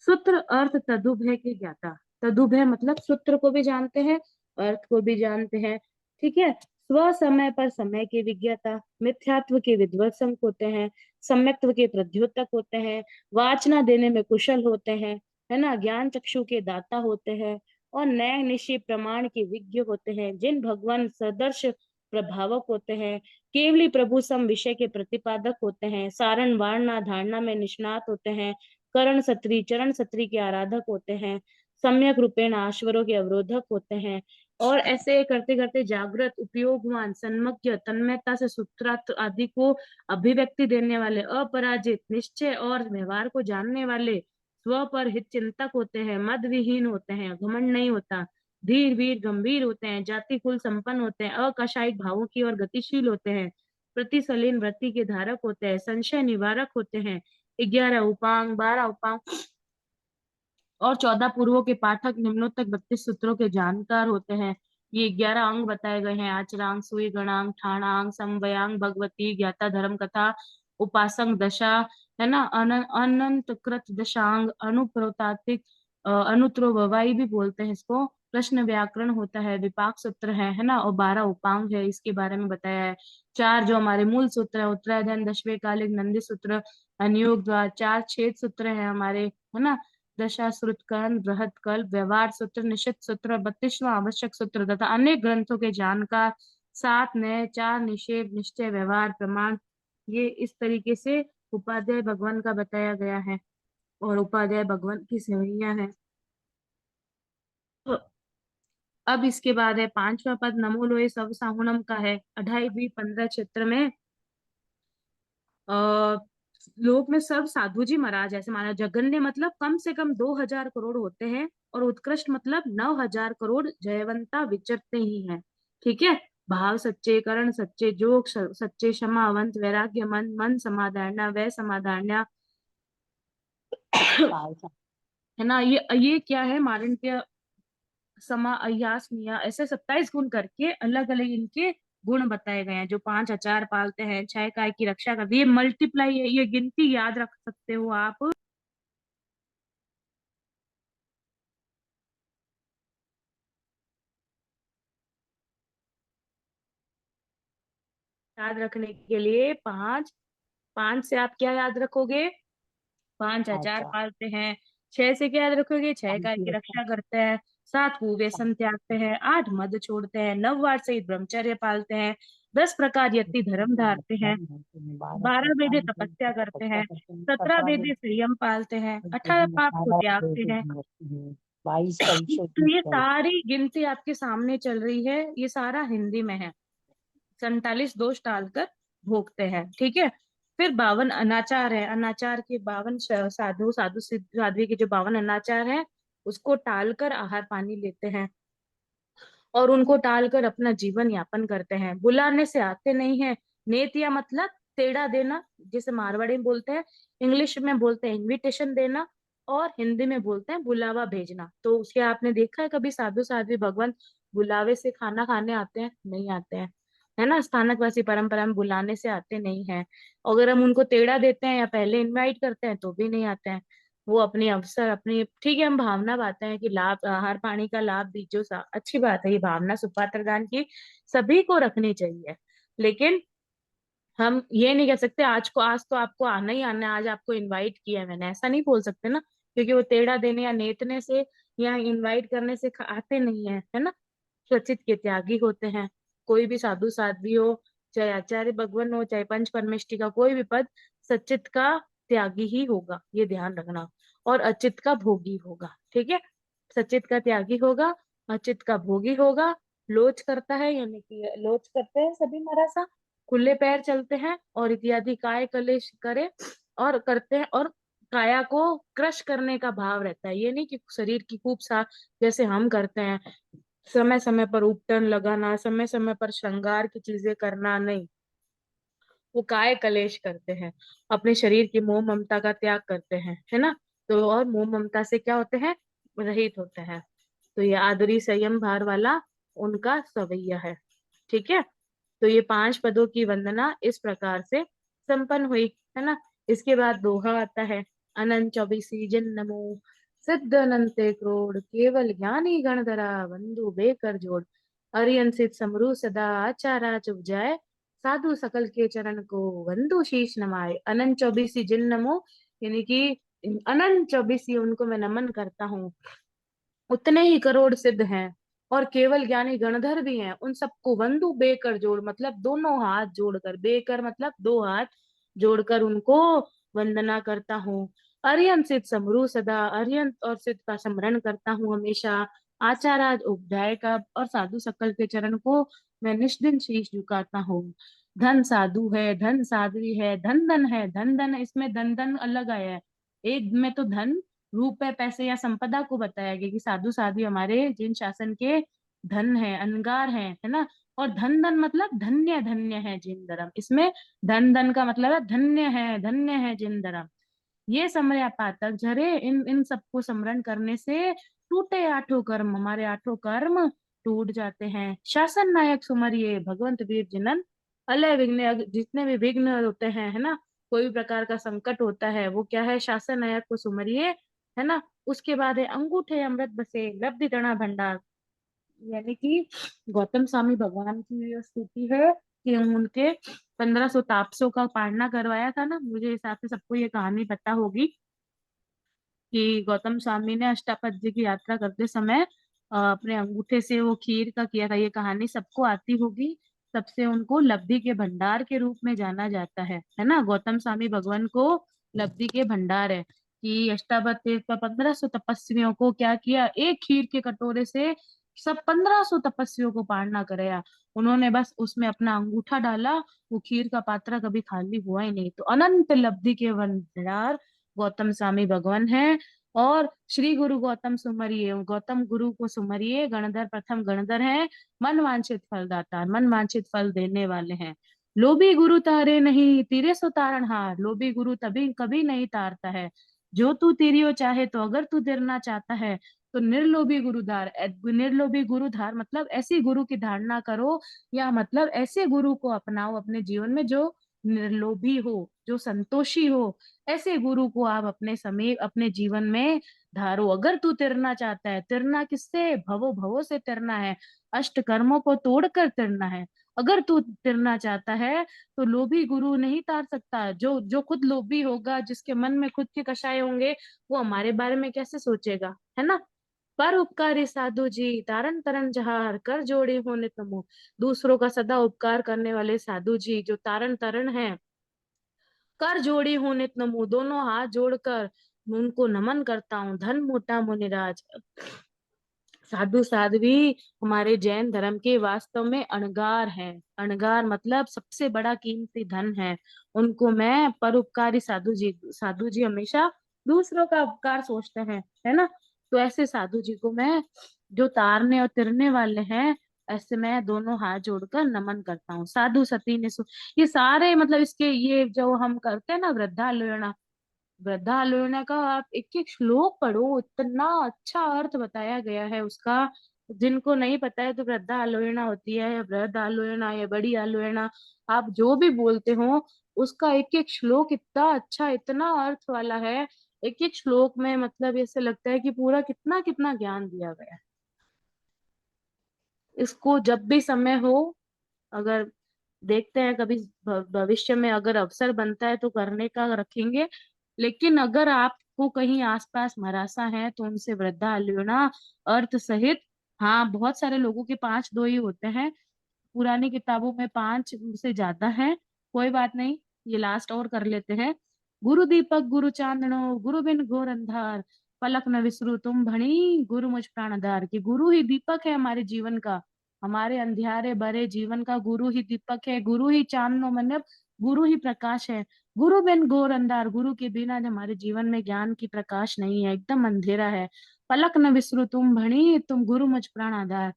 सूत्र अर्थ तदुभय के ज्ञाता। तदुभय मतलब सूत्र को भी जानते हैं, अर्थ को भी जानते हैं। ठीक है, स्व समय पर समय के विज्ञाता, मिथ्यात्व के विध्वंसक होते हैं, सम्यक्त्व के प्रद्योतक होते हैं, वाचना देने में कुशल होते हैं, है ना, ज्ञान चक्षु के दाता होते हैं, और न्याय निश्चय प्रमाण के विज्ञ होते हैं, जिन भगवान सदर्श प्रभावक होते हैं, केवली प्रभु सम विषय के प्रतिपादक होते हैं, सारण वारणा धारणा में निष्णात होते हैं, करण सत्री चरण सत्री के आराधक होते हैं, सम्यक रूपेण आश्वरों के अवरोधक होते हैं, और ऐसे करते करते जागृत उपयोगवान सन्मज्ञ तन्मयता से सूत्रार्थ आदि को अभिव्यक्ति देने वाले, अपराजित निश्चय और व्यवहार को जानने वाले, स्व पर हित चिंतक होते हैं, मद विहीन होते हैं, घमंड नहीं होता, धीर वीर गंभीर होते हैं, जाति कुल संपन्न होते हैं, अकशायिक भावों की ओर गतिशील होते हैं, प्रतिसलीन वृत्ति के धारक होते हैं, संशय निवारक होते हैं, 11 उपांग 12 उपांग और 14 पूर्वों के पाठक, निम्नोत्तक 32 सूत्रों के जानकार होते हैं। ये 11 अंग बताए गए हैं, आचरांग सुई गणांग ठाणांग समवयांग भगवती ज्ञाता धर्म कथा उपासंग दशा, है ना, अनंत कृत दशांग अनुप्रोतातिक अनुत्रोववाई भी बोलते हैं इसको, प्रश्न व्याकरण होता है, विपाक सूत्र है ना, और 12 उपांग है, इसके बारे में बताया है। 4 जो हमारे मूल सूत्र है, उत्तरायधन दशवे कालिक नंदी सूत्र अनुयोग द्वार, 4 छेद सूत्र है हमारे, है ना, दशा श्रुतकर्ण बृहत कल्प व्यवहार सूत्र निश्चित सूत्र 32वां आवश्यक सूत्र तथा अनेक ग्रंथों के जानकार, 7 नए 4 निषेध निश्चय व्यवहार प्रमाण। ये इस तरीके से उपाध्याय भगवान का बताया गया है, और उपाध्याय भगवान की सेवैया है। तो अब इसके बाद है 5वां पद नमो लोए सब साहुणम का है। 28 भी 15 क्षेत्र में लोक में सब साधु जी महाराज ऐसे माना। जघन्य मतलब कम से कम 2000 करोड़ होते हैं, और उत्कृष्ट मतलब 9000 करोड़ जयवंता विचरते ही हैं। ठीक है। भाव सच्चे, करण सच्चे, जोग सच्चे, क्षमा अवंत, वैराग्य मन, मन समाधारना, वै समाधारना, है ना। ये क्या है, मारण्य समा अय्यास मिया, ऐसे 27 गुण करके अलग अलग इनके गुण बताए गए हैं। जो 5 अचार पालते हैं, 6 काय की रक्षा करते हैं, ये मल्टीप्लाई है, ये गिनती याद रख सकते हो आप। याद रखने के लिए 5, 5 से आप क्या याद रखोगे, 5 अचार पालते हैं। 6 से क्या याद रखोगे, 6 काय की रक्षा करते हैं। 7 कुव्यसन त्यागते हैं। 8 मद छोड़ते हैं। 9 वार सहित ब्रह्मचर्य पालते हैं। 10 प्रकार यति धर्म धारते हैं। 12 वेदे तपस्या करते हैं। 17 वेदे संयम पालते हैं। 18 पाप को त्यागते हैं। तो ये सारी गिनती आपके सामने चल रही है, ये सारा हिंदी में है। 47 दोष टालकर भोगते हैं। ठीक है। फिर 52 अनाचार है। अनाचार के 52 साधु साधु साध्वी के जो 52 अनाचार है, उसको टालकर आहार पानी लेते हैं और उनको टालकर अपना जीवन यापन करते हैं। बुलाने से आते नहीं है। नेतिया मतलब तेड़ा देना, जिसे मारवाड़ी में बोलते हैं, इंग्लिश में बोलते हैं इनविटेशन देना, और हिंदी में बोलते हैं बुलावा भेजना। तो उसके आपने देखा है कभी साधु साध्वी भगवान बुलावे से खाना खाने आते हैं? नहीं आते हैं, है ना। स्थानकवासी परंपरा में बुलाने से आते नहीं है। अगर हम उनको तेड़ा देते हैं या पहले इनवाइट करते हैं तो भी नहीं आते हैं। वो अपनी अवसर अपनी, ठीक है, हम भावना बातें हैं कि लाभ आहार पानी का लाभ दीजो सा, अच्छी बात है, ये भावना सुपात्र दान की सभी को रखनी चाहिए। लेकिन हम ये नहीं कह सकते आज तो आपको आना ही आना है, आज आपको इनवाइट किया है मैंने, ऐसा नहीं बोल सकते ना। क्योंकि वो तेड़ा देने या नेतने से या इनवाइट करने से आते नहीं है, है ना। स्वचित के त्यागी होते हैं। कोई भी साधु साध्वी हो, चाहे आचार्य भगवान हो, चाहे पंच परमेष्टि का कोई भी पद, सचित का त्यागी ही होगा, ये ध्यान रखना। और अचित का भोगी होगा। ठीक है। सचित का त्यागी होगा, अचित का भोगी होगा। लोच करता है, यानी कि लोच करते हैं सभी मरासा, खुले पैर चलते हैं और इत्यादि काय कलेश करे और करते हैं, और काया को क्रश करने का भाव रहता है। ये नहीं कि शरीर की खूब सा जैसे हम करते हैं, समय समय पर उपटन लगाना, समय समय पर श्रृंगार की चीजें करना, नहीं। वो काय कलेश करते हैं, अपने शरीर की मोह ममता का त्याग करते हैं, है ना। तो और मोह ममता से क्या होते हैं, रहित होते हैं। तो ये आदरी संयम भार वाला उनका सवैया है। ठीक है। तो ये 5 पदों की वंदना इस प्रकार से संपन्न हुई, है ना। इसके बाद दोहा आता है, अनंत 24 जन नमो, सिद्ध अनंते क्रोड़, केवल ज्ञानी गणधरा, बंधु बेकर जोड़, अरियंसित समरू सदा, आचारा चुप जाए, साधु सकल के चरण को, बंधु शीश नमाए। अनंत 24 जिन नमो, यानी कि अनंत 24 उनको मैं नमन करता हूँ। उतने ही करोड़ सिद्ध हैं और केवल ज्ञानी गणधर भी हैं, उन सबको बंधु बेकर जोड़ मतलब दोनों हाथ जोड़कर, बेकर मतलब 2 हाथ जोड़कर उनको वंदना करता हूँ। अर्यंत सिद्ध समरू सदा, अर्यंत और सिद्ध का स्मरण करता हूँ हमेशा। आचार्य उपध्याय का और साधु सकल के चरण को मैं निष्दिन शीश झुकाता हूँ। धन साधु है, धन साध्वी है, धन धन है, धन धन, इसमें धन धन अलग आया है। एक में तो धन रूप है, पैसे या संपदा को बताया गया कि साधु साध्वी हमारे जिन शासन के धन है, अंगार है ना। और धन धन मतलब धन्य धन्य है जिन धर्म, इसमें धन धन का मतलब है धन्य है जिन धर्म। ये समर्या पातक झरे, इन इन सबको स्मरण करने से टूटे 8 कर्म, हमारे 8 कर्म टूट जाते हैं। शासन नायक सुमरिये भगवंत वीर जिनन, अलय विघ्न, जितने भी विघ्न होते हैं, है ना, कोई भी प्रकार का संकट होता है, वो क्या है, शासन नायक को सुमरिये, है ना। उसके बाद है अंगूठे अमृत बसे, लब्धि तणा भंडार, यानी कि गौतम स्वामी भगवान की ये स्तुति है कि उनके 1500 तापसों का पारणा करवाया था ना। मुझे हिसाब से सबको ये कहानी पता होगी कि गौतम स्वामी ने अष्टापद की यात्रा करते समय अपने अंगूठे से वो खीर का किया था। ये कहानी सबको आती होगी, सबसे उनको लब्धि के भंडार के रूप में जाना जाता है ना। गौतम स्वामी भगवान को लब्धि के भंडार है कि अष्टावक्र 1500 तपस्वियों को क्या किया, एक खीर के कटोरे से सब 1500 तपस्वियों को पार कराया। उन्होंने बस उसमें अपना अंगूठा डाला, वो खीर का पात्रा कभी खाली हुआ ही नहीं। तो अनंत लब्धि के भंडार गौतम स्वामी भगवान है। और श्री गुरु गौतम सुमरिए, गौतम गुरु को सुमरिए। गणधर प्रथम गणधर है, मन वांछित फल दाता, मन वांछित फल देने वाले हैं। लोभी गुरु तारे नहीं, तीरे सो तारणहार। लोभी गुरु तभी कभी नहीं तारता है। जो तू तीरियो चाहे, तो अगर तू तिरना चाहता है तो निर्लोभी गुरुधार। निर्लोभी गुरुधार मतलब ऐसी गुरु की धारणा करो, या मतलब ऐसे गुरु को अपनाओ अपने जीवन में जो निर्लोभी हो, जो संतोषी हो। ऐसे गुरु को आप अपने समय अपने जीवन में धारो। अगर तू तिरना चाहता है, तिरना किससे? भवो भवो से तिरना है, अष्ट कर्मों को तोड़कर तिरना है। अगर तू तिरना चाहता है तो लोभी गुरु नहीं तार सकता। जो जो खुद लोभी होगा, जिसके मन में खुद के कषाय होंगे, वो हमारे बारे में कैसे सोचेगा, है ना। पर उपकारी साधु जी तारन तरन जहार, कर जोड़े हो नित मोह। दूसरों का सदा उपकार करने वाले साधु जी जो तारन तरन है, कर जोड़ी हूँ नित नमो, दोनों हाथ जोड़कर उनको नमन करता हूँ। धन मोटा मुनिराज। साधु साध्वी हमारे जैन धर्म के वास्तव में अणगार हैं। अणगार मतलब सबसे बड़ा कीमती धन है। उनको मैं परोपकारी साधु जी हमेशा दूसरों का उपकार सोचते हैं, है ना। तो ऐसे साधु जी को मैं, जो तारने और तिरने वाले हैं, ऐसे मैं दोनों हाथ जोड़कर नमन करता हूँ। साधु सती ने ये सारे मतलब इसके ये जो हम करते हैं ना वृद्धालोचना, वृद्धालोचना का आप एक एक श्लोक पढ़ो, इतना अच्छा अर्थ बताया गया है उसका। जिनको नहीं पता है तो वृद्धा आलोचना होती है, या वृद्ध आलोचना, या बड़ी आलोचना, आप जो भी बोलते हो, उसका एक एक श्लोक इतना अच्छा, इतना अर्थ वाला है। एक एक श्लोक में मतलब ऐसे लगता है कि पूरा कितना कितना ज्ञान दिया गया है। इसको जब भी समय हो, अगर देखते हैं कभी भविष्य में अगर अवसर बनता है तो करने का रखेंगे। लेकिन अगर आपको कहीं आसपास मरासा है तो उनसे वृद्धा अल्युना अर्थ सहित, हाँ बहुत सारे लोगों के 5 2 ही होते हैं, पुरानी किताबों में 5 से ज्यादा है। कोई बात नहीं, ये लास्ट और कर लेते हैं। गुरु दीपक गुरु चांदनो, गुरु बिन घोर अंधार। पलक न विसरू तुम भणी, गुरु मुझ प्राणधार। कि गुरु ही दीपक है हमारे जीवन का, हमारे अंधियारे भरे जीवन का गुरु ही दीपक है। गुरु ही चांदनो मतलब गुरु ही प्रकाश है। गुरु बिन घोर अंधार, गुरु के बिना हमारे जीवन में ज्ञान की प्रकाश नहीं है, एकदम अंधेरा है। पलक न विसरू तुम भणी, तुम गुरु मुझ प्राण आधार।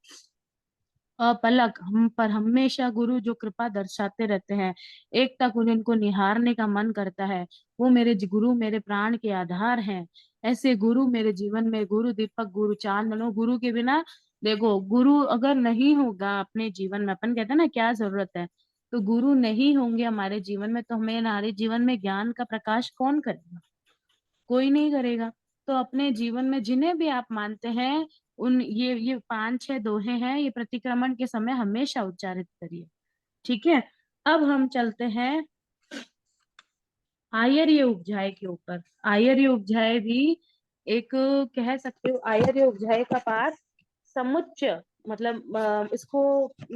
अपलक हम पर हमेशा गुरु जो कृपा दर्शाते रहते हैं, एक तक उनको निहारने का मन करता है। वो मेरे गुरु मेरे प्राण के आधार हैं। ऐसे गुरु मेरे जीवन में, गुरु दीपक गुरु चांदनो। गुरु के बिना, देखो गुरु अगर नहीं होगा अपने जीवन में, अपन कहते हैं ना क्या जरूरत है, तो गुरु नहीं होंगे हमारे जीवन में तो हमें हमारे जीवन में ज्ञान का प्रकाश कौन करेगा? कोई नहीं करेगा। तो अपने जीवन में जिन्हें भी आप मानते हैं, उन ये 5 6 दोहे हैं, ये प्रतिक्रमण के समय हमेशा उच्चारित करिए। ठीक है। अब हम चलते हैं आयर्य उपजाए के ऊपर। आयर्य उपजाए भी एक, कह सकते हो आयर्य उपजाए का पाठ समुच्च, मतलब इसको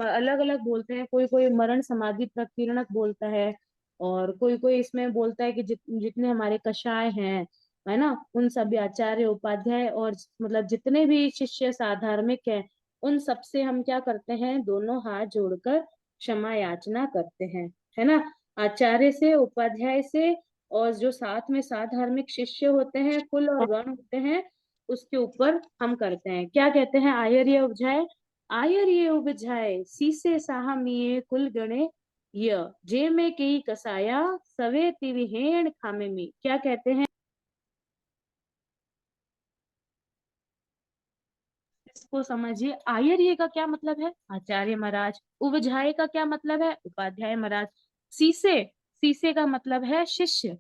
अलग अलग बोलते हैं। कोई कोई मरण समाधि प्रकीर्णक बोलता है, और कोई कोई इसमें बोलता है कि जितने हमारे कषाय हैं, है ना, उन सभी आचार्य उपाध्याय और मतलब जितने भी शिष्य साधार्मिक हैं, उन सबसे हम क्या करते हैं, दोनों हाथ जोड़कर क्षमा याचना करते हैं, है ना। आचार्य से, उपाध्याय से, और जो साथ में साधार्मिक शिष्य होते हैं, कुल और गण होते हैं, उसके ऊपर हम करते हैं। क्या कहते हैं? आयर्य उपजाए। आयर्य उपजाए सीसे साहमिये कुल गणे, य जे में कई कसाया सवे तिविहेण खामे में। क्या कहते हैं? इसको समझिए। आयर्य का क्या मतलब है? आचार्य महाराज। उपजाए का क्या मतलब है? उपाध्याय महाराज। सीसे, सीसे का मतलब है शिष्य।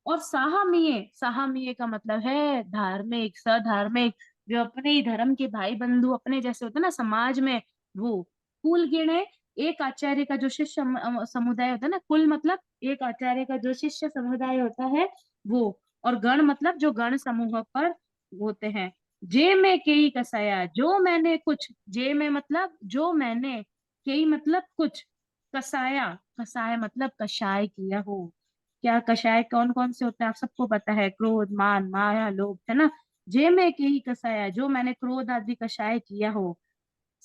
और साहमीय, साहमीय का मतलब है धार्मिक, सधार्मिक, जो अपने ही धर्म के भाई बंधु अपने जैसे होते हैं ना समाज में, वो। कुल गिणे, एक आचार्य का जो शिष्य समुदाय होता है ना, कुल मतलब एक आचार्य का जो शिष्य समुदाय होता है वो। और गण मतलब जो गण समूह पर होते हैं। जे में कई कसाया, जो मैंने कुछ, जे में मतलब जो मैंने, कई मतलब कुछ, कसाया, कसाय मतलब कषाय किया हो। क्या कषाय कौन कौन से होते हैं आप सबको पता है? क्रोध, मान, माया, लोभ, है ना। जे में के ही कसाया, जो मैंने क्रोध आदि कषाय किया हो।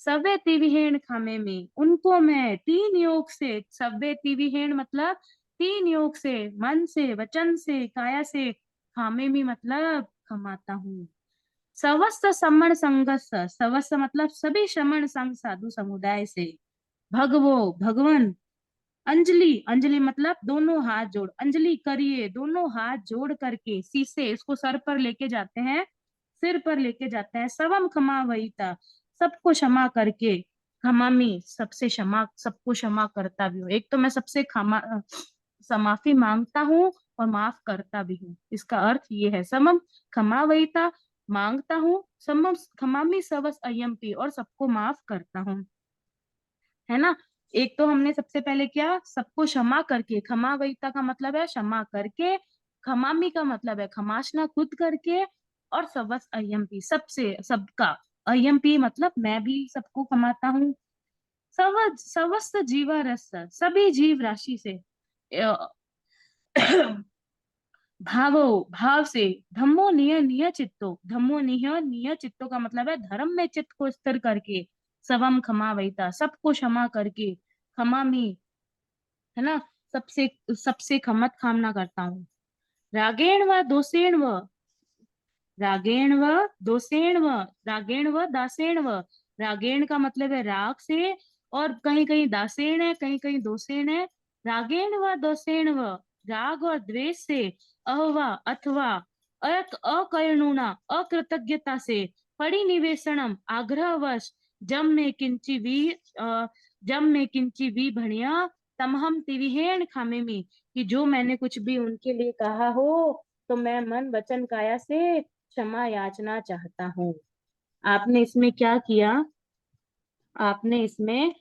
सवेति विहेण खामे में, उनको मैं 3 योग से, सवेति विहेण मतलब 3 योग से, मन से, वचन से, काया से, खामे में मतलब खमाता हूँ। सवस्त समण संगस, सवस्त मतलब सभी श्रमण संघ साधु समुदाय से, भगवो भगवन, अंजलि, अंजलि मतलब दोनों हाथ जोड़, अंजलि करिए, दोनों हाथ जोड़ करके, शीशे इसको सर पर लेके जाते हैं, सिर पर लेके जाते हैं, सबम क्षमा वहीता, सबको क्षमा करके, क्षमामी सबसे क्षमा, सबको क्षमा करता भी हूँ। एक तो मैं सबसे माफी मांगता हूँ और माफ करता भी हूँ, इसका अर्थ ये है। समम क्षमा वहीता, मांगता हूँ, समम क्षमामी सबस अयम्पी, और सबको माफ करता हूँ, है ना। एक तो हमने सबसे पहले क्या, सबको क्षमा करके, क्षमा वहीता का मतलब है क्षमा करके, क्षमामी का मतलब है क्षमाशना खुद करके, और सबस अयम्पी सबसे, सबका, अयम्पी मतलब मैं भी सबको क्षमाता हूँ। सवस्त जीवा रस, सभी जीव राशि से, भावो भाव से, धम्मो निय निय चित्तो, धम्मो निय निय चित्तो का मतलब है धर्म में चित्त को स्थिर करके, सवम क्षमा वहीता सबको क्षमा करके, क्षमा मी, है ना, सबसे, सबसे खमत कामना करता हूँ। रागेण व दोषेण व, रागेण व दोषेण व, रागेण व दासेण व, रागेण का मतलब है राग से, और कहीं कहीं दासेण है, कहीं कहीं दोषेण है। रागेण व दोषेण व, राग और द्वेष से, अहवा अथवा अकर्णुणा अकृतज्ञता से, परिनिवेशनम आग्रहवश, जम में किंची वी जम में किंची वी भणिया, तमहम तिविहेण खामे में, कि जो मैंने कुछ भी उनके लिए कहा हो तो मैं मन वचन काया से क्षमा याचना चाहता हूँ। आपने इसमें क्या किया, आपने इसमें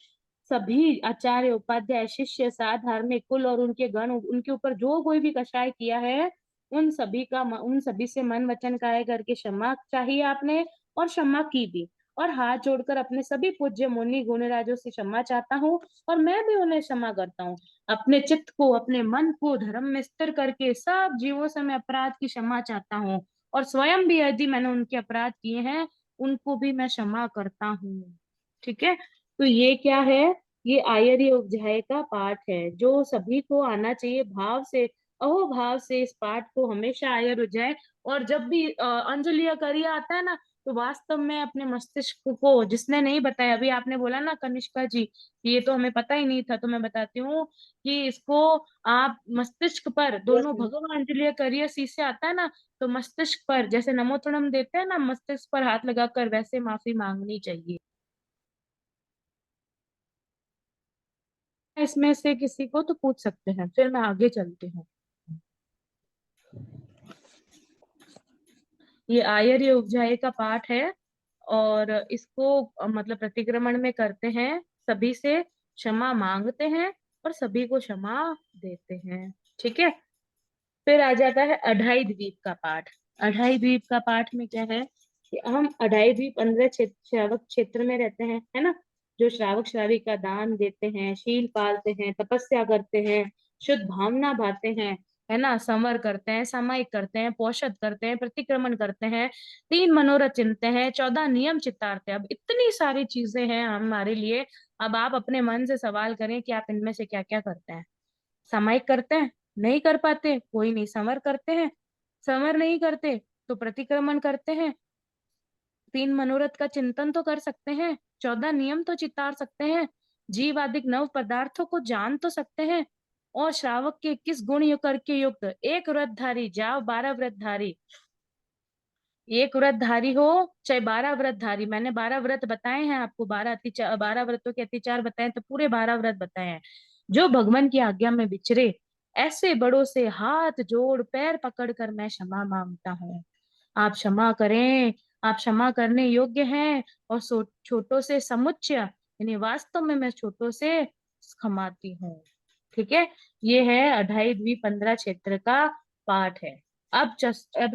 सभी आचार्य उपाध्याय शिष्य साथ धार्मिक कुल और उनके गण, उनके ऊपर जो कोई भी कषाय किया है, उन सभी का, उन सभी से मन वचन काया करके क्षमा चाहिए आपने, और क्षमा की भी, और हाथ जोड़कर अपने सभी पूज्य मुनि गुणराजों से क्षमा चाहता हूँ, और मैं भी उन्हें क्षमा करता हूँ। अपने चित्त को, अपने मन को धर्म में स्थिर करके सब जीवों से मैं अपराध की क्षमा चाहता हूँ, और स्वयं भी यदि मैंने उनके अपराध किए हैं उनको भी मैं क्षमा करता हूँ। ठीक है, तो ये क्या है, ये आयर्य उपध्याय का पाठ है जो सभी को आना चाहिए भाव से, अहो भाव से इस पाठ को हमेशा आयर्य उपध्याय। और जब भी अंजलि कार्य आता है ना, तो वास्तव में अपने मस्तिष्क को, जिसने नहीं बताया, अभी आपने बोला ना कनिष्का जी, ये तो हमें पता ही नहीं था, तो मैं बताती हूँ कि इसको आप मस्तिष्क पर दोनों, भगवान अंजलि कार्य शीशे आता है ना, तो मस्तिष्क पर जैसे नमोतणम देते हैं ना, मस्तिष्क पर हाथ लगाकर वैसे माफी मांगनी चाहिए। इसमें से किसी को तो पूछ सकते हैं, फिर मैं आगे चलती हूँ। ये आयर्य उपध्याय का पाठ है, और इसको मतलब प्रतिक्रमण में करते हैं, सभी से क्षमा मांगते हैं और सभी को क्षमा देते हैं। ठीक है, फिर आ जाता है अढ़ाई द्वीप का पाठ। अढ़ाई द्वीप का पाठ में क्या है कि हम अढ़ाई द्वीप 15 श्रावक क्षेत्र में रहते हैं, है ना, जो श्रावक श्राविका दान देते हैं, शील पालते हैं, तपस्या करते हैं, शुद्ध भावना भाते हैं, है ना, संवर करते हैं, सामायिक करते हैं, पौषध करते हैं, प्रतिक्रमण करते हैं, 3 मनोरथ चिनते हैं, 14 नियम चितारते हैं। अब इतनी सारी चीजें हैं हमारे लिए। अब आप अपने मन से सवाल करें कि आप इनमें से क्या क्या करते हैं। सामायिक करते हैं, नहीं कर पाते कोई नहीं, संवर करते हैं, संवर नहीं करते तो प्रतिक्रमण करते हैं, 3 मनोरथ का चिंतन तो कर सकते हैं, 14 नियम तो चितार सकते हैं, जीव आदि नव पदार्थों को जान तो सकते हैं, और श्रावक के 21 गुण करके युक्त एक व्रतधारी, जाओ 12 व्रतधारी, एक व्रतधारी हो चाहे 12 व्रतधारी, मैंने 12 व्रत बताए हैं आपको, 12 व्रतों के अतिचार बताए तो पूरे 12 व्रत बताए हैं। जो भगवान की आज्ञा में विचरे, ऐसे बड़ों से हाथ जोड़ पैर पकड़ कर मैं क्षमा मांगता हूँ। आप क्षमा करें, आप क्षमा करने योग्य हैं, और छोटों से समुच्चय, यानी वास्तव में मैं छोटों से क्षमाती हूँ। ठीक है, ये है अढ़ाई द्वी 15 क्षेत्र का पाठ है। अब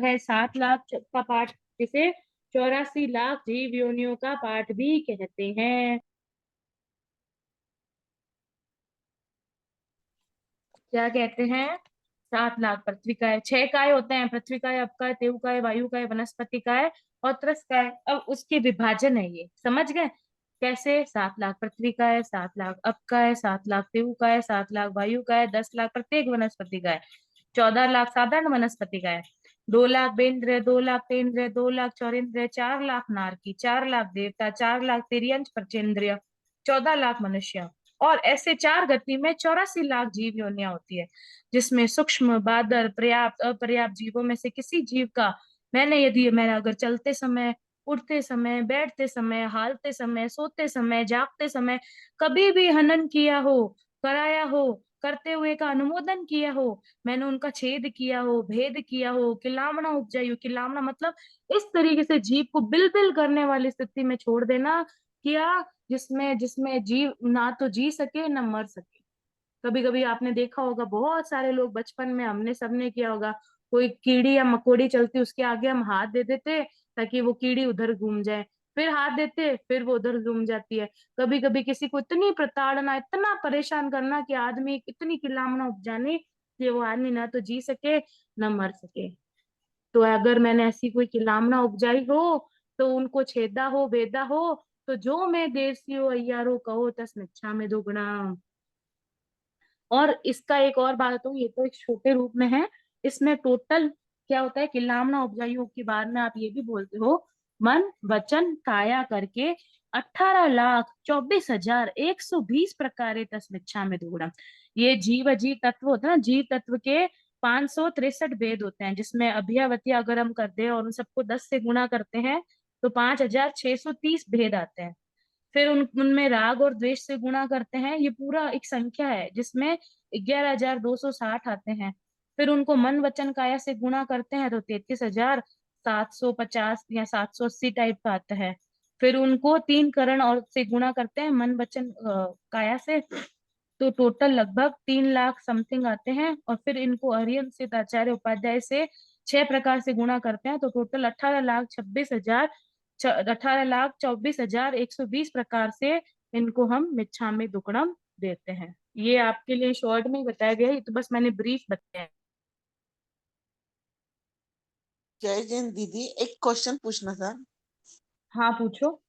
है 7 लाख का पाठ, जिसे 84 लाख जीव योनियों का पाठ भी कहते हैं। क्या कहते हैं, 7 लाख पृथ्वी का है, 6 काय होते हैं, पृथ्वी काय, अप काय, तेव काय, वायु काय, वनस्पति काय और त्रस काय। अब उसके विभाजन है, ये समझ गए। कैसे? 7 लाख पृथ्वी का है, 7 लाख अप का है, 7 लाख तेऊ का है, 7 लाख वायु का है, 10 लाख प्रत्येक वनस्पति का है, 14 लाख साधारण वनस्पति का है, 2 लाख बेंद्र, 2 लाख तेंद्र, 2 लाख चौरेंद्र, 4 लाख नारकी, 4 लाख देवता, 4 लाख तिर्यंच पंचेंद्रिय, 14 लाख मनुष्य। और ऐसे 4 गति में 84 लाख जीव योनियां होती है, जिसमें सूक्ष्म, बादर, पर्याप्त, अपर्याप्त जीवों में से किसी जीव का मैंने अगर चलते समय, उठते समय, बैठते समय, हालते समय, सोते समय, जागते समय कभी भी हनन किया हो, कराया हो, करते हुए का अनुमोदन किया हो, मैंने उनका छेद किया हो, भेद किया हो, किलामना उपजाई हो, किलामना मतलब इस तरीके से जीव को बिलबिल करने वाली स्थिति में छोड़ देना किया, जिसमें जिसमें जीव ना तो जी सके ना मर सके। कभी कभी आपने देखा होगा, बहुत सारे लोग बचपन में, हमने सबने किया होगा, कोई कीड़ी या मकोड़ी चलती उसके आगे हम हाथ दे देते ताकि वो कीड़ी उधर घूम जाए, फिर हाथ देते फिर वो उधर घूम जाती है। कभी कभी किसी को इतनी प्रताड़ना, इतना परेशान करना कि आदमी इतनी किलामना उपजानी कि वो आदमी ना तो जी सके ना मर सके। तो अगर मैंने ऐसी कोई किलामना उपजाई हो, तो उनको छेदा हो, बेदा हो, तो जो मैं देसियो अय्यारो कहो तस मिच्छा में दुगना। और इसका एक और बात बताऊं, ये तो एक छोटे रूप में है, इसमें टोटल क्या होता है, किलामना उपजाइयों के बाद में आप ये भी बोलते हो, मन वचन काया करके 18,24,120 प्रकारे तस्मिच्छा में दूढ़। ये जीव अजीव तत्व होता है ना, जीव तत्व के 563 भेद होते हैं, जिसमें अभ्यावती अगर हम करते हैं और उन सबको 10 से गुणा करते हैं तो 5,630 भेद आते हैं। फिर उनमें राग और द्वेष से गुणा करते हैं, ये पूरा एक संख्या है जिसमें 11,260 आते हैं। फिर उनको मन वचन काया से गुणा करते हैं तो 33,750 या 780 टाइप का आता है। फिर उनको 3 करण और से गुणा करते हैं मन वचन काया से, तो टोटल लगभग 3 लाख समथिंग आते हैं। और फिर इनको अरियन से आचार्य उपाध्याय से 6 प्रकार से गुणा करते हैं तो टोटल 18,24,120 प्रकार से इनको हम मिच्छामी दुक्कड़म देते हैं। ये आपके लिए शॉर्ट में ही बताया गया है, ये तो बस मैंने ब्रीफ बताया है। जय जैन दीदी, एक क्वेश्चन पूछना था। हाँ पूछो।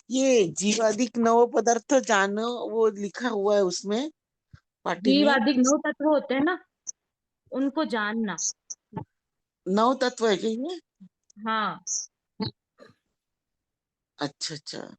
ये जीवादिक नव पदार्थ जानो वो लिखा हुआ है उसमें पार्टी में, जीवादिक 9 तत्व होते हैं ना, उनको जानना। 9 तत्व है क्या ये? हाँ, अच्छा अच्छा।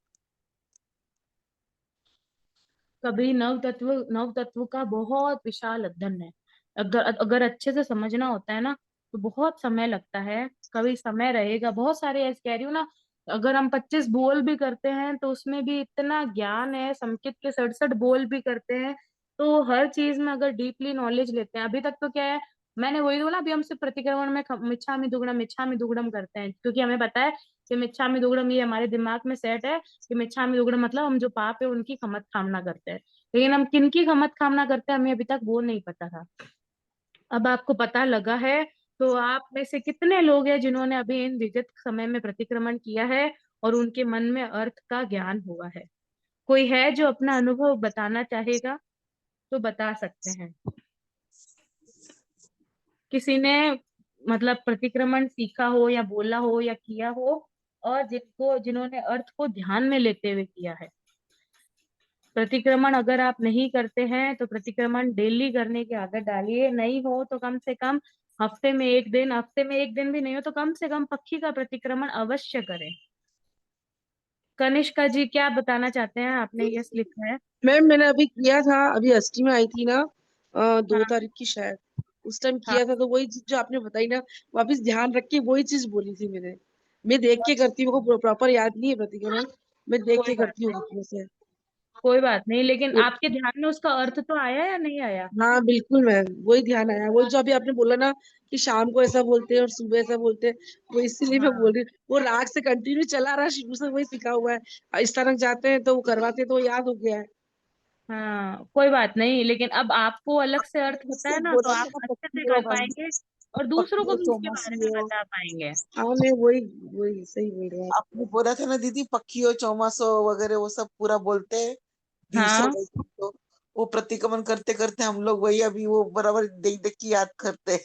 कभी नव तत्व का बहुत विशाल अध्ययन है। अगर अगर अच्छे से समझना होता है ना तो बहुत समय लगता है, कभी समय रहेगा, बहुत सारे ऐसे कह रही हूँ ना, अगर हम 25 बोल भी करते हैं तो उसमें भी इतना ज्ञान है, संस्कृत के 67 बोल भी करते हैं, तो हर चीज में अगर डीपली नॉलेज लेते हैं, अभी तक तो क्या है, मैंने वही बोला, अभी हम सिर्फ प्रतिक्रमण में मिच्छामी दुग्गड़म करते हैं, क्योंकि हमें पता है कि मिच्छामी दुग्गड़म ये हमारे दिमाग में सेट है कि मिच्छामी दुग्गड़म मतलब हम जो पाप है उनकी खमत कामना करते हैं। लेकिन हम किन की खमत कामना करते हैं हमें अभी तक वो नहीं पता था। अब आपको पता लगा है, तो आप में से कितने लोग हैं जिन्होंने अभी इन विगत समय में प्रतिक्रमण किया है और उनके मन में अर्थ का ज्ञान हुआ है? कोई है जो अपना अनुभव बताना चाहेगा तो बता सकते हैं। किसी ने मतलब प्रतिक्रमण सीखा हो या बोला हो या किया हो, और जिन्होंने अर्थ को ध्यान में लेते हुए किया है। प्रतिक्रमण अगर आप नहीं करते हैं तो प्रतिक्रमण डेली करने की आदत डालिए, नहीं हो तो कम से कम हफ्ते में एक दिन भी नहीं हो तो कम से कम पक्षी का प्रतिक्रमण अवश्य करें। कनिष्का जी क्या बताना चाहते हैं? आपने यस लिखा है। मैम मैंने अभी किया था, अभी अष्टमी में आई थी ना, 2 तारीख हाँ की शायद, उस टाइम हाँ। किया था, तो वही चीज जो आपने बताई ना, वापस ध्यान रख के वही चीज बोली थी मैंने। मैं देख के करती हूँ, मेरे को प्रॉपर याद नहीं है प्रतिक्रमण, मैं देख कोई के बात करती हूँ नहीं, अपने से। कोई बात नहीं, लेकिन वो- आपके ध्यान में उसका अर्थ तो आया या नहीं आया? हाँ बिल्कुल मैम, वही ध्यान आया, वही जो अभी आपने बोला ना कि शाम को ऐसा बोलते हैं और सुबह ऐसा बोलते हैं, वो इसीलिए मैं हाँ बोल रही हूँ, वो राग से कंटिन्यू चला रहा, शुरू से वही सीखा हुआ है, इस तरह जाते हैं तो वो करवाते हैं तो वो याद हो गया है। हाँ, कोई बात नहीं, लेकिन अब आपको अलग से अर्थ पता उससे है ना तो बोला आप था ना, अच्छे से पक्षियों कर पाएंगे और दूसरों को पक्षियों भी उसके बारे में चौमासियों, बता पाएंगे। हाँ मैं वही वही सही बोल रहा हूँ। आपने बोला था ना दीदी, पक्षियों चौमासो वगैरह वो सब पूरा बोलते हैं दिवसों हाँ, तो वो प्रतिक्रमण करते करते हम लोग वही अभी वो बराबर देख देख के याद करते हैं।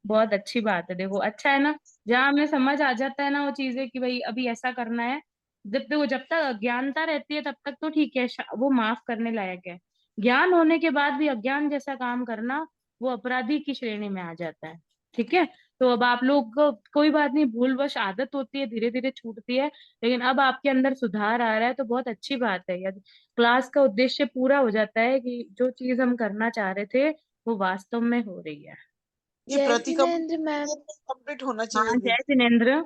बहुत अच्छी बात है, देखो अच्छा है ना, जहाँ हमें समझ आ जाता है ना वो चीजें कि भाई अभी ऐसा करना है, जब तक अज्ञानता रहती है तब तक तो ठीक है, वो माफ करने लायक है। ज्ञान होने के बाद भी अज्ञान जैसा काम करना वो अपराधी की श्रेणी में आ जाता है। ठीक है। तो अब आप लोग को कोई बात नहीं, भूलवश आदत होती है, धीरे धीरे छूटती है, लेकिन अब आपके अंदर सुधार आ रहा है तो बहुत अच्छी बात है। यदि क्लास का उद्देश्य पूरा हो जाता है कि जो चीज हम करना चाह रहे थे वो वास्तव में हो रही है। ये जय प्रतिक्रमण जिनेन्द्र मैम। कंप्लीट होना हाँ, चाहिए जय दीदी। जिनेन्द्र।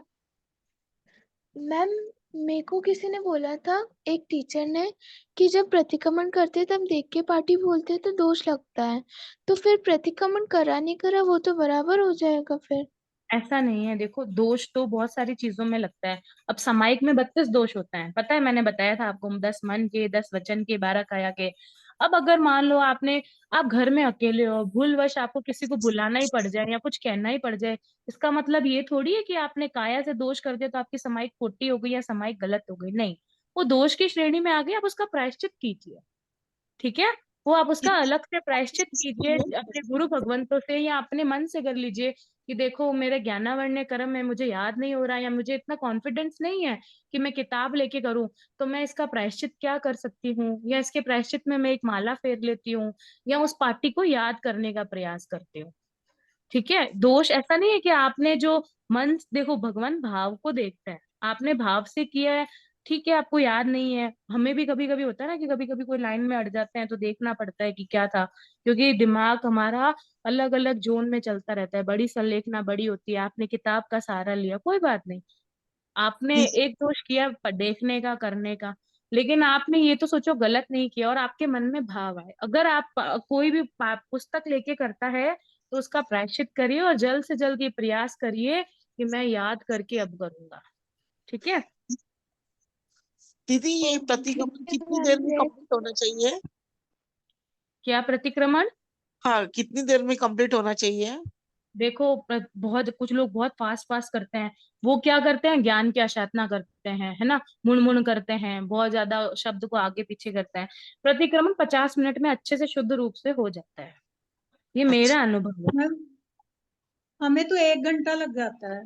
मैम, मेरे को किसी ने बोला था, एक टीचर ने, कि जब प्रतिक्रमण करते हैं तब देख के पार्टी बोलते हैं तो दोष लगता है। तो फिर प्रतिक्रमण करा नहीं करा वो तो बराबर हो जाएगा फिर। ऐसा नहीं है, देखो दोष तो बहुत सारी चीजों में लगता है। अब सामायिक में 32 दोष होता है, पता है, मैंने बताया था आपको, 10 मन के, 10 वचन के, 12 काया के। अब अगर मान लो आप घर में अकेले हो, भूलवश आपको किसी को बुलाना ही पड़ जाए या कुछ कहना ही पड़ जाए, इसका मतलब ये थोड़ी है कि आपने काया से दोष कर दिया तो आपकी सामायिक खोटी हो गई या सामायिक गलत हो गई। नहीं, वो दोष की श्रेणी में आ गई, आप उसका प्रायश्चित कीजिए। ठीक है। वो आप उसका अलग से प्रायश्चित कीजिए, अपने गुरु भगवंतों से या अपने मन से कर लीजिए कि देखो मेरे ज्ञानावर्ण कर्म है, मुझे याद नहीं हो रहा या मुझे इतना कॉन्फिडेंस नहीं है कि मैं किताब लेके करूं, तो मैं इसका प्रायश्चित क्या कर सकती हूँ, या इसके प्रायश्चित में मैं एक माला फेर लेती हूँ या उस पार्टी को याद करने का प्रयास करती हूँ। ठीक है। दोष ऐसा नहीं है कि आपने जो मन, देखो भगवान भाव को देखता है, आपने भाव से किया है, ठीक है, आपको याद नहीं है। हमें भी कभी कभी होता है ना कि कभी कभी कोई लाइन में अड़ जाते हैं तो देखना पड़ता है कि क्या था, क्योंकि दिमाग हमारा अलग अलग जोन में चलता रहता है, बड़ी संलेखना बड़ी होती है। आपने किताब का सहारा लिया, कोई बात नहीं, आपने दीदी एक दोष किया देखने का, करने का, लेकिन आपने ये तो सोचो गलत नहीं किया और आपके मन में भाव आए। अगर आप कोई भी पुस्तक लेके करता है तो उसका प्रायश्चित करिए और जल्द से जल्द ये प्रयास करिए कि मैं याद करके अब करूंगा। ठीक है। दीदी, ये ओके प्रतिक्रमण कितनी मैम, देर में जय। कंप्लीट होना चाहिए? क्या प्रतिक्रमण? हाँ, कितनी देर में कंप्लीट होना चाहिए? देखो बहुत कुछ लोग बहुत फास्ट फास्ट करते हैं। वो क्या करते हैं, ज्ञान की अशातना करते हैं, है ना, मुड़ करते हैं, बहुत ज्यादा शब्द को आगे पीछे करते हैं। प्रतिक्रमण 50 मिनट में अच्छे से शुद्ध रूप से हो जाता है, ये अच्छा। मेरा अनुभव है। मैम हमें तो 1 घंटा लग जाता है।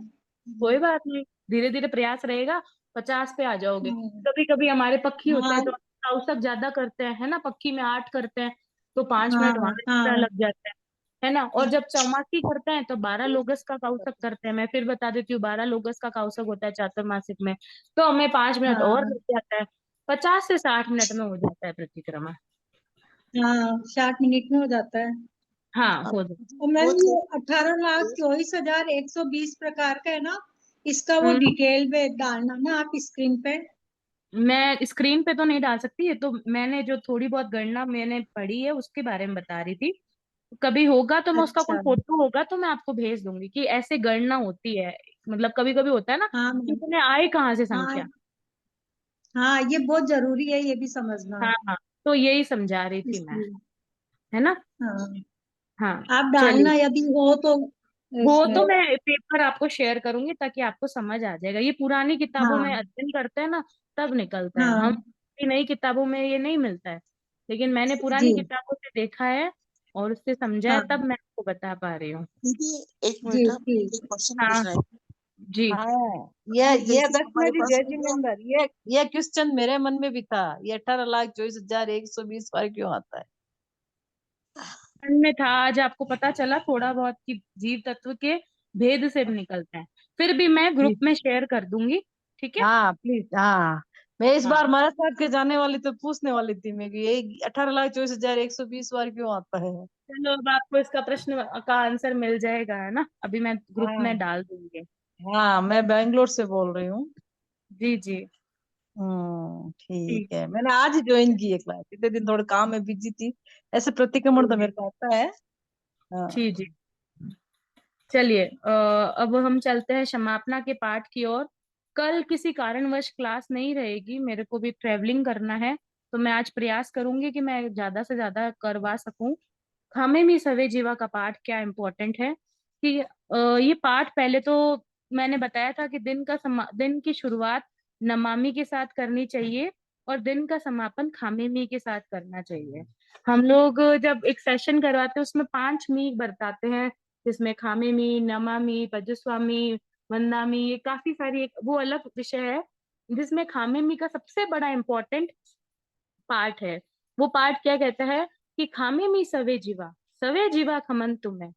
कोई बात नहीं, धीरे धीरे प्रयास रहेगा, 50 पे आ जाओगे। हाँ कभी कभी हमारे पक्की होते हैं हाँ तो औसत ज्यादा करते हैं, है ना, पक्की में 8 करते हैं तो 5 मिनट हाँ वहां एक्स्ट्रा हाँ लग जाता है ना। और जब चौमासी करते हैं तो 12 लोगस का कौशक करते हैं। मैं फिर बता देती हूँ, 12 लोगस का कौशक होता है चातुर्मासिक में, तो हमें 5 मिनट और हाँ लग जाता है। 50 से 60 मिनट में हो जाता है प्रतिक्रमण। हाँ 60 मिनट में हो जाता है। हाँ, अब हो जाता और मैम बहुत ये लोग 18,24,120 प्रकार का है ना, इसका है। वो डिटेल में डालना ना आप स्क्रीन पे। मैं स्क्रीन पे तो नहीं डाल सकती, ये तो मैंने जो थोड़ी बहुत गणना मैंने पढ़ी है उसके बारे में बता रही थी। कभी होगा तो मैं उसका कोई अच्छा फोटो होगा तो मैं आपको भेज दूंगी कि ऐसे गणना होती है। मतलब कभी कभी होता है ना हाँ कि मैम तुम्हें आए कहाँ से हाँ संख्या। हाँ ये बहुत जरूरी है ये भी समझना हाँ हाँ, तो यही समझा रही थी मैं, इसलिए। है ना। हाँ हाँ, आप चलिए, डालना यदि हो तो वो इसमें। तो मैं पेपर आपको शेयर करूंगी ताकि आपको समझ आ जाएगा। ये पुरानी किताबों में हाँ अध्ययन करते हैं ना तब निकलता है, हम हाँ नई किताबों में ये नहीं मिलता है, लेकिन मैंने जी पुरानी किताबों से देखा है और उससे समझा है, हाँ तब मैं आपको बता पा रही हूँ। दीदी, एक जी मिनट, आप ठीक एक क्वेश्चन हाँ पूछना है। जी। हाँ, ये जैसे दस हमारे में भी पास जय में जो जिनेंद्र, ये क्वेश्चन मेरे मन में भी था, ये 18,24,120 बार क्यों आता है? मन में था, आज आपको पता चला थोड़ा बहुत कि जीव तत्व के भेद से निकलता है। फिर भी मैं ग्रुप जी में शेयर कर दूंगी। ठीक है। हाँ प्लीज, हाँ। मैं इस हाँ, बार महाराज साहब के जाने वाली तो पूछने वाली थी मैं कि ये 18,24,120 बार क्यों आता है? चलो अब आपको इसका प्रश्न का आंसर मिल जाएगा, है ना, अभी मैं ग्रुप में हाँ डाल दूंगी। हाँ, मैं बैंगलोर से बोल रही हूँ। जी जी। ठीक ठीक। है, मैंने आज ही ज्वाइन की है क्लास, इतने दिन थोड़े काम में बिजी थी। ऐसे प्रतिक्रमण तो मेरे को आता है। हाँ जी जी। चलिए, अब हम चलते हैं समापना के पाठ की ओर। कल किसी कारणवश क्लास नहीं रहेगी, मेरे को भी ट्रेवलिंग करना है, तो मैं आज प्रयास करूंगी कि मैं ज्यादा से ज्यादा करवा सकूं। हमें भी सवे जीवा का पाठ क्या इम्पोर्टेंट है कि ये पाठ पहले तो मैंने बताया था कि दिन की शुरुआत नमामि के साथ करनी चाहिए और दिन का समापन खामेमी के साथ करना चाहिए। हम लोग जब एक सेशन करवाते हैं उसमें 5 मी बरताते हैं, जिसमें खामेमी, नमामि, पजस्वामी, वंदामी, ये काफी सारी एक वो अलग विषय है। जिसमें खामेमी का सबसे बड़ा इम्पोर्टेंट पार्ट है। वो पार्ट क्या कहता है कि खामेमी सवे जीवा खमन तुम्हें,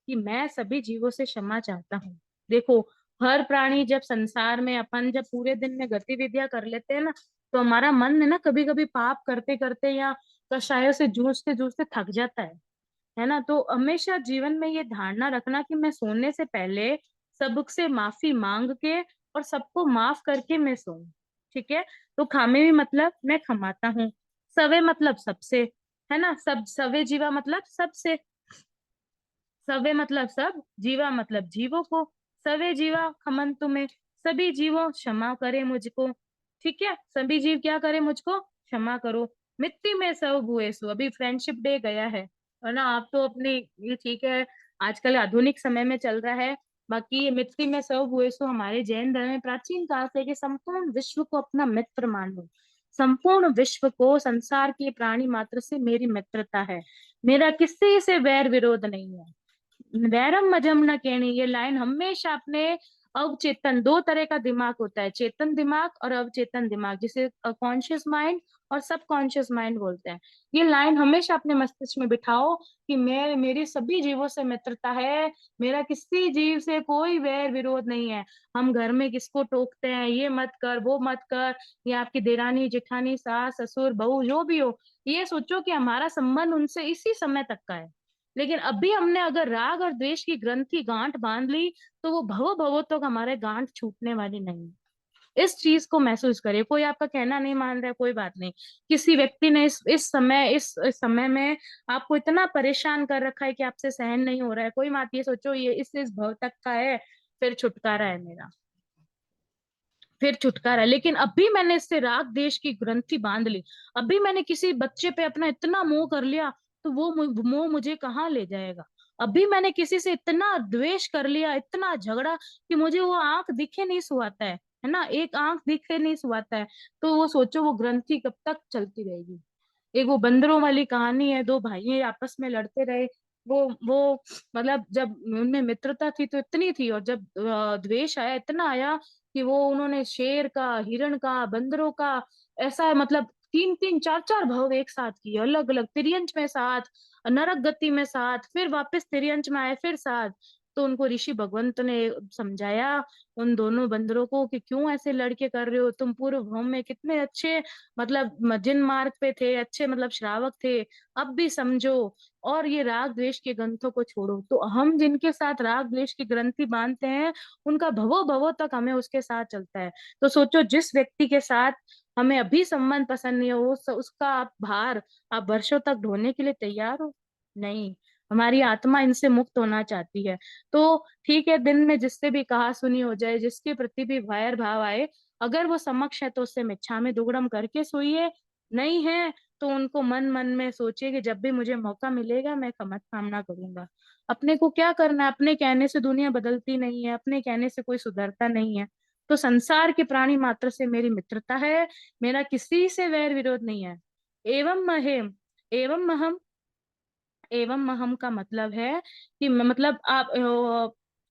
कि मैं सभी जीवों से क्षमा चाहता हूँ। देखो, हर प्राणी जब संसार में अपन जब पूरे दिन में गतिविधियां कर लेते हैं ना, तो हमारा मन है ना कभी कभी पाप करते करते या कषायों से जूझते जूझते थक जाता है ना। तो हमेशा जीवन में ये धारणा रखना कि मैं सोने से पहले सबसे माफी मांग के और सबको माफ करके मैं सोऊं। ठीक है। तो खामे भी मतलब मैं खमाता हूँ, सवे मतलब सबसे, है ना, सब सवे जीवा मतलब सबसे, सवे मतलब सब, जीवा मतलब जीवों को, सवे जीवा खमन तुम्हें, सभी जीवों क्षमा करे मुझको। ठीक है, सभी जीव क्या करे, मुझको क्षमा करो। मिट्टी में सब भूएसु, अभी फ्रेंडशिप डे गया है, और ना आप तो अपने, ये ठीक है आजकल आधुनिक समय में चल रहा है, बाकी ये मिट्टी में सब भूएसु हमारे जैन धर्म में प्राचीन काल से कि संपूर्ण विश्व को अपना मित्र मानो, संपूर्ण विश्व को, संसार के प्राणी मात्र से मेरी मित्रता है, मेरा किसी से वैर विरोध नहीं है। वैरम मजम न कहनी, ये लाइन हमेशा अपने अवचेतन, दो तरह का दिमाग होता है, चेतन दिमाग और अवचेतन दिमाग, जिसे कॉन्शियस माइंड और सब कॉन्शियस माइंड बोलते हैं। ये लाइन हमेशा अपने मस्तिष्क में बिठाओ कि मैं, मेरी सभी जीवों से मित्रता है, मेरा किसी जीव से कोई वैर विरोध नहीं है। हम घर में किसको टोकते हैं, ये मत कर वो मत कर, ये आपकी देरानी जेठानी सास ससुर बहू जो भी हो, ये सोचो कि हमारा संबंध उनसे इसी समय तक का है। लेकिन अभी हमने अगर राग और द्वेष की ग्रंथि गांठ बांध ली, तो वो भवो भवो तक हमारे गांठ छूटने वाली नहीं है। इस चीज को महसूस करिए। कोई आपका कहना नहीं मान रहा है, कोई बात नहीं। किसी व्यक्ति ने इस समय में आपको इतना परेशान कर रखा है कि आपसे सहन नहीं हो रहा है, कोई बात, ये सोचो ये इस भव तक का है, फिर छुटकारा है मेरा, फिर छुटकारा है। लेकिन अभी मैंने इससे राग देश की ग्रंथि बांध ली, अभी मैंने किसी बच्चे पे अपना इतना मोह कर लिया, तो वो मोह मुझे कहाँ ले जाएगा। अभी मैंने किसी से इतना द्वेष कर लिया, इतना झगड़ा, कि मुझे वो आंख दिखे नहीं सुहाता है ना, एक आंख दिखे नहीं सुहाता है। तो वो सोचो वो ग्रंथि कब तक चलती रहेगी। एक वो बंदरों वाली कहानी है, दो भाई आपस में लड़ते रहे, वो मतलब जब उनमें मित्रता थी तो इतनी थी, और जब द्वेष आया इतना आया कि वो उन्होंने शेर का, हिरण का, बंदरों का, ऐसा मतलब तीन तीन चार चार भाव एक साथ किए, अलग अलग तिर्यंच में साथ, नरक गति में साथ, फिर वापस तिर्यंच में आए फिर साथ। तो उनको ऋषि भगवंत ने समझाया उन दोनों बंदरों को कि क्यों ऐसे लड़के कर रहे हो, तुम पूर्व भाव में कितने अच्छे, मतलब जिन मार्ग पे थे, अच्छे मतलब श्रावक थे, अब भी समझो, और ये राग द्वेष के ग्रंथों को छोड़ो। तो हम जिनके साथ राग द्वेष की ग्रंथि बांधते हैं, उनका भवो भवो तक हमें उसके साथ चलता है। तो सोचो जिस व्यक्ति के साथ हमें अभी संबंध पसंद नहीं है, उसका आप भार आप वर्षों तक ढोने के लिए तैयार हो? नहीं, हमारी आत्मा इनसे मुक्त होना चाहती है। तो ठीक है, दिन में जिससे भी कहा सुनी हो जाए, जिसके प्रति भी वैर भाव आए, अगर वो समक्ष है तो उससे मिच्छामि दुक्कडम करके सोइए, नहीं है तो उनको मन मन में सोचिए कि जब भी मुझे मौका मिलेगा मैं खमत कामना करूंगा। अपने को क्या करना है, अपने कहने से दुनिया बदलती नहीं है, अपने कहने से कोई सुधरता नहीं है। तो संसार के प्राणी मात्र से मेरी मित्रता है, मेरा किसी से वैर विरोध नहीं है। एवं महेम, एवं महम, एवं महम का मतलब है कि मतलब आप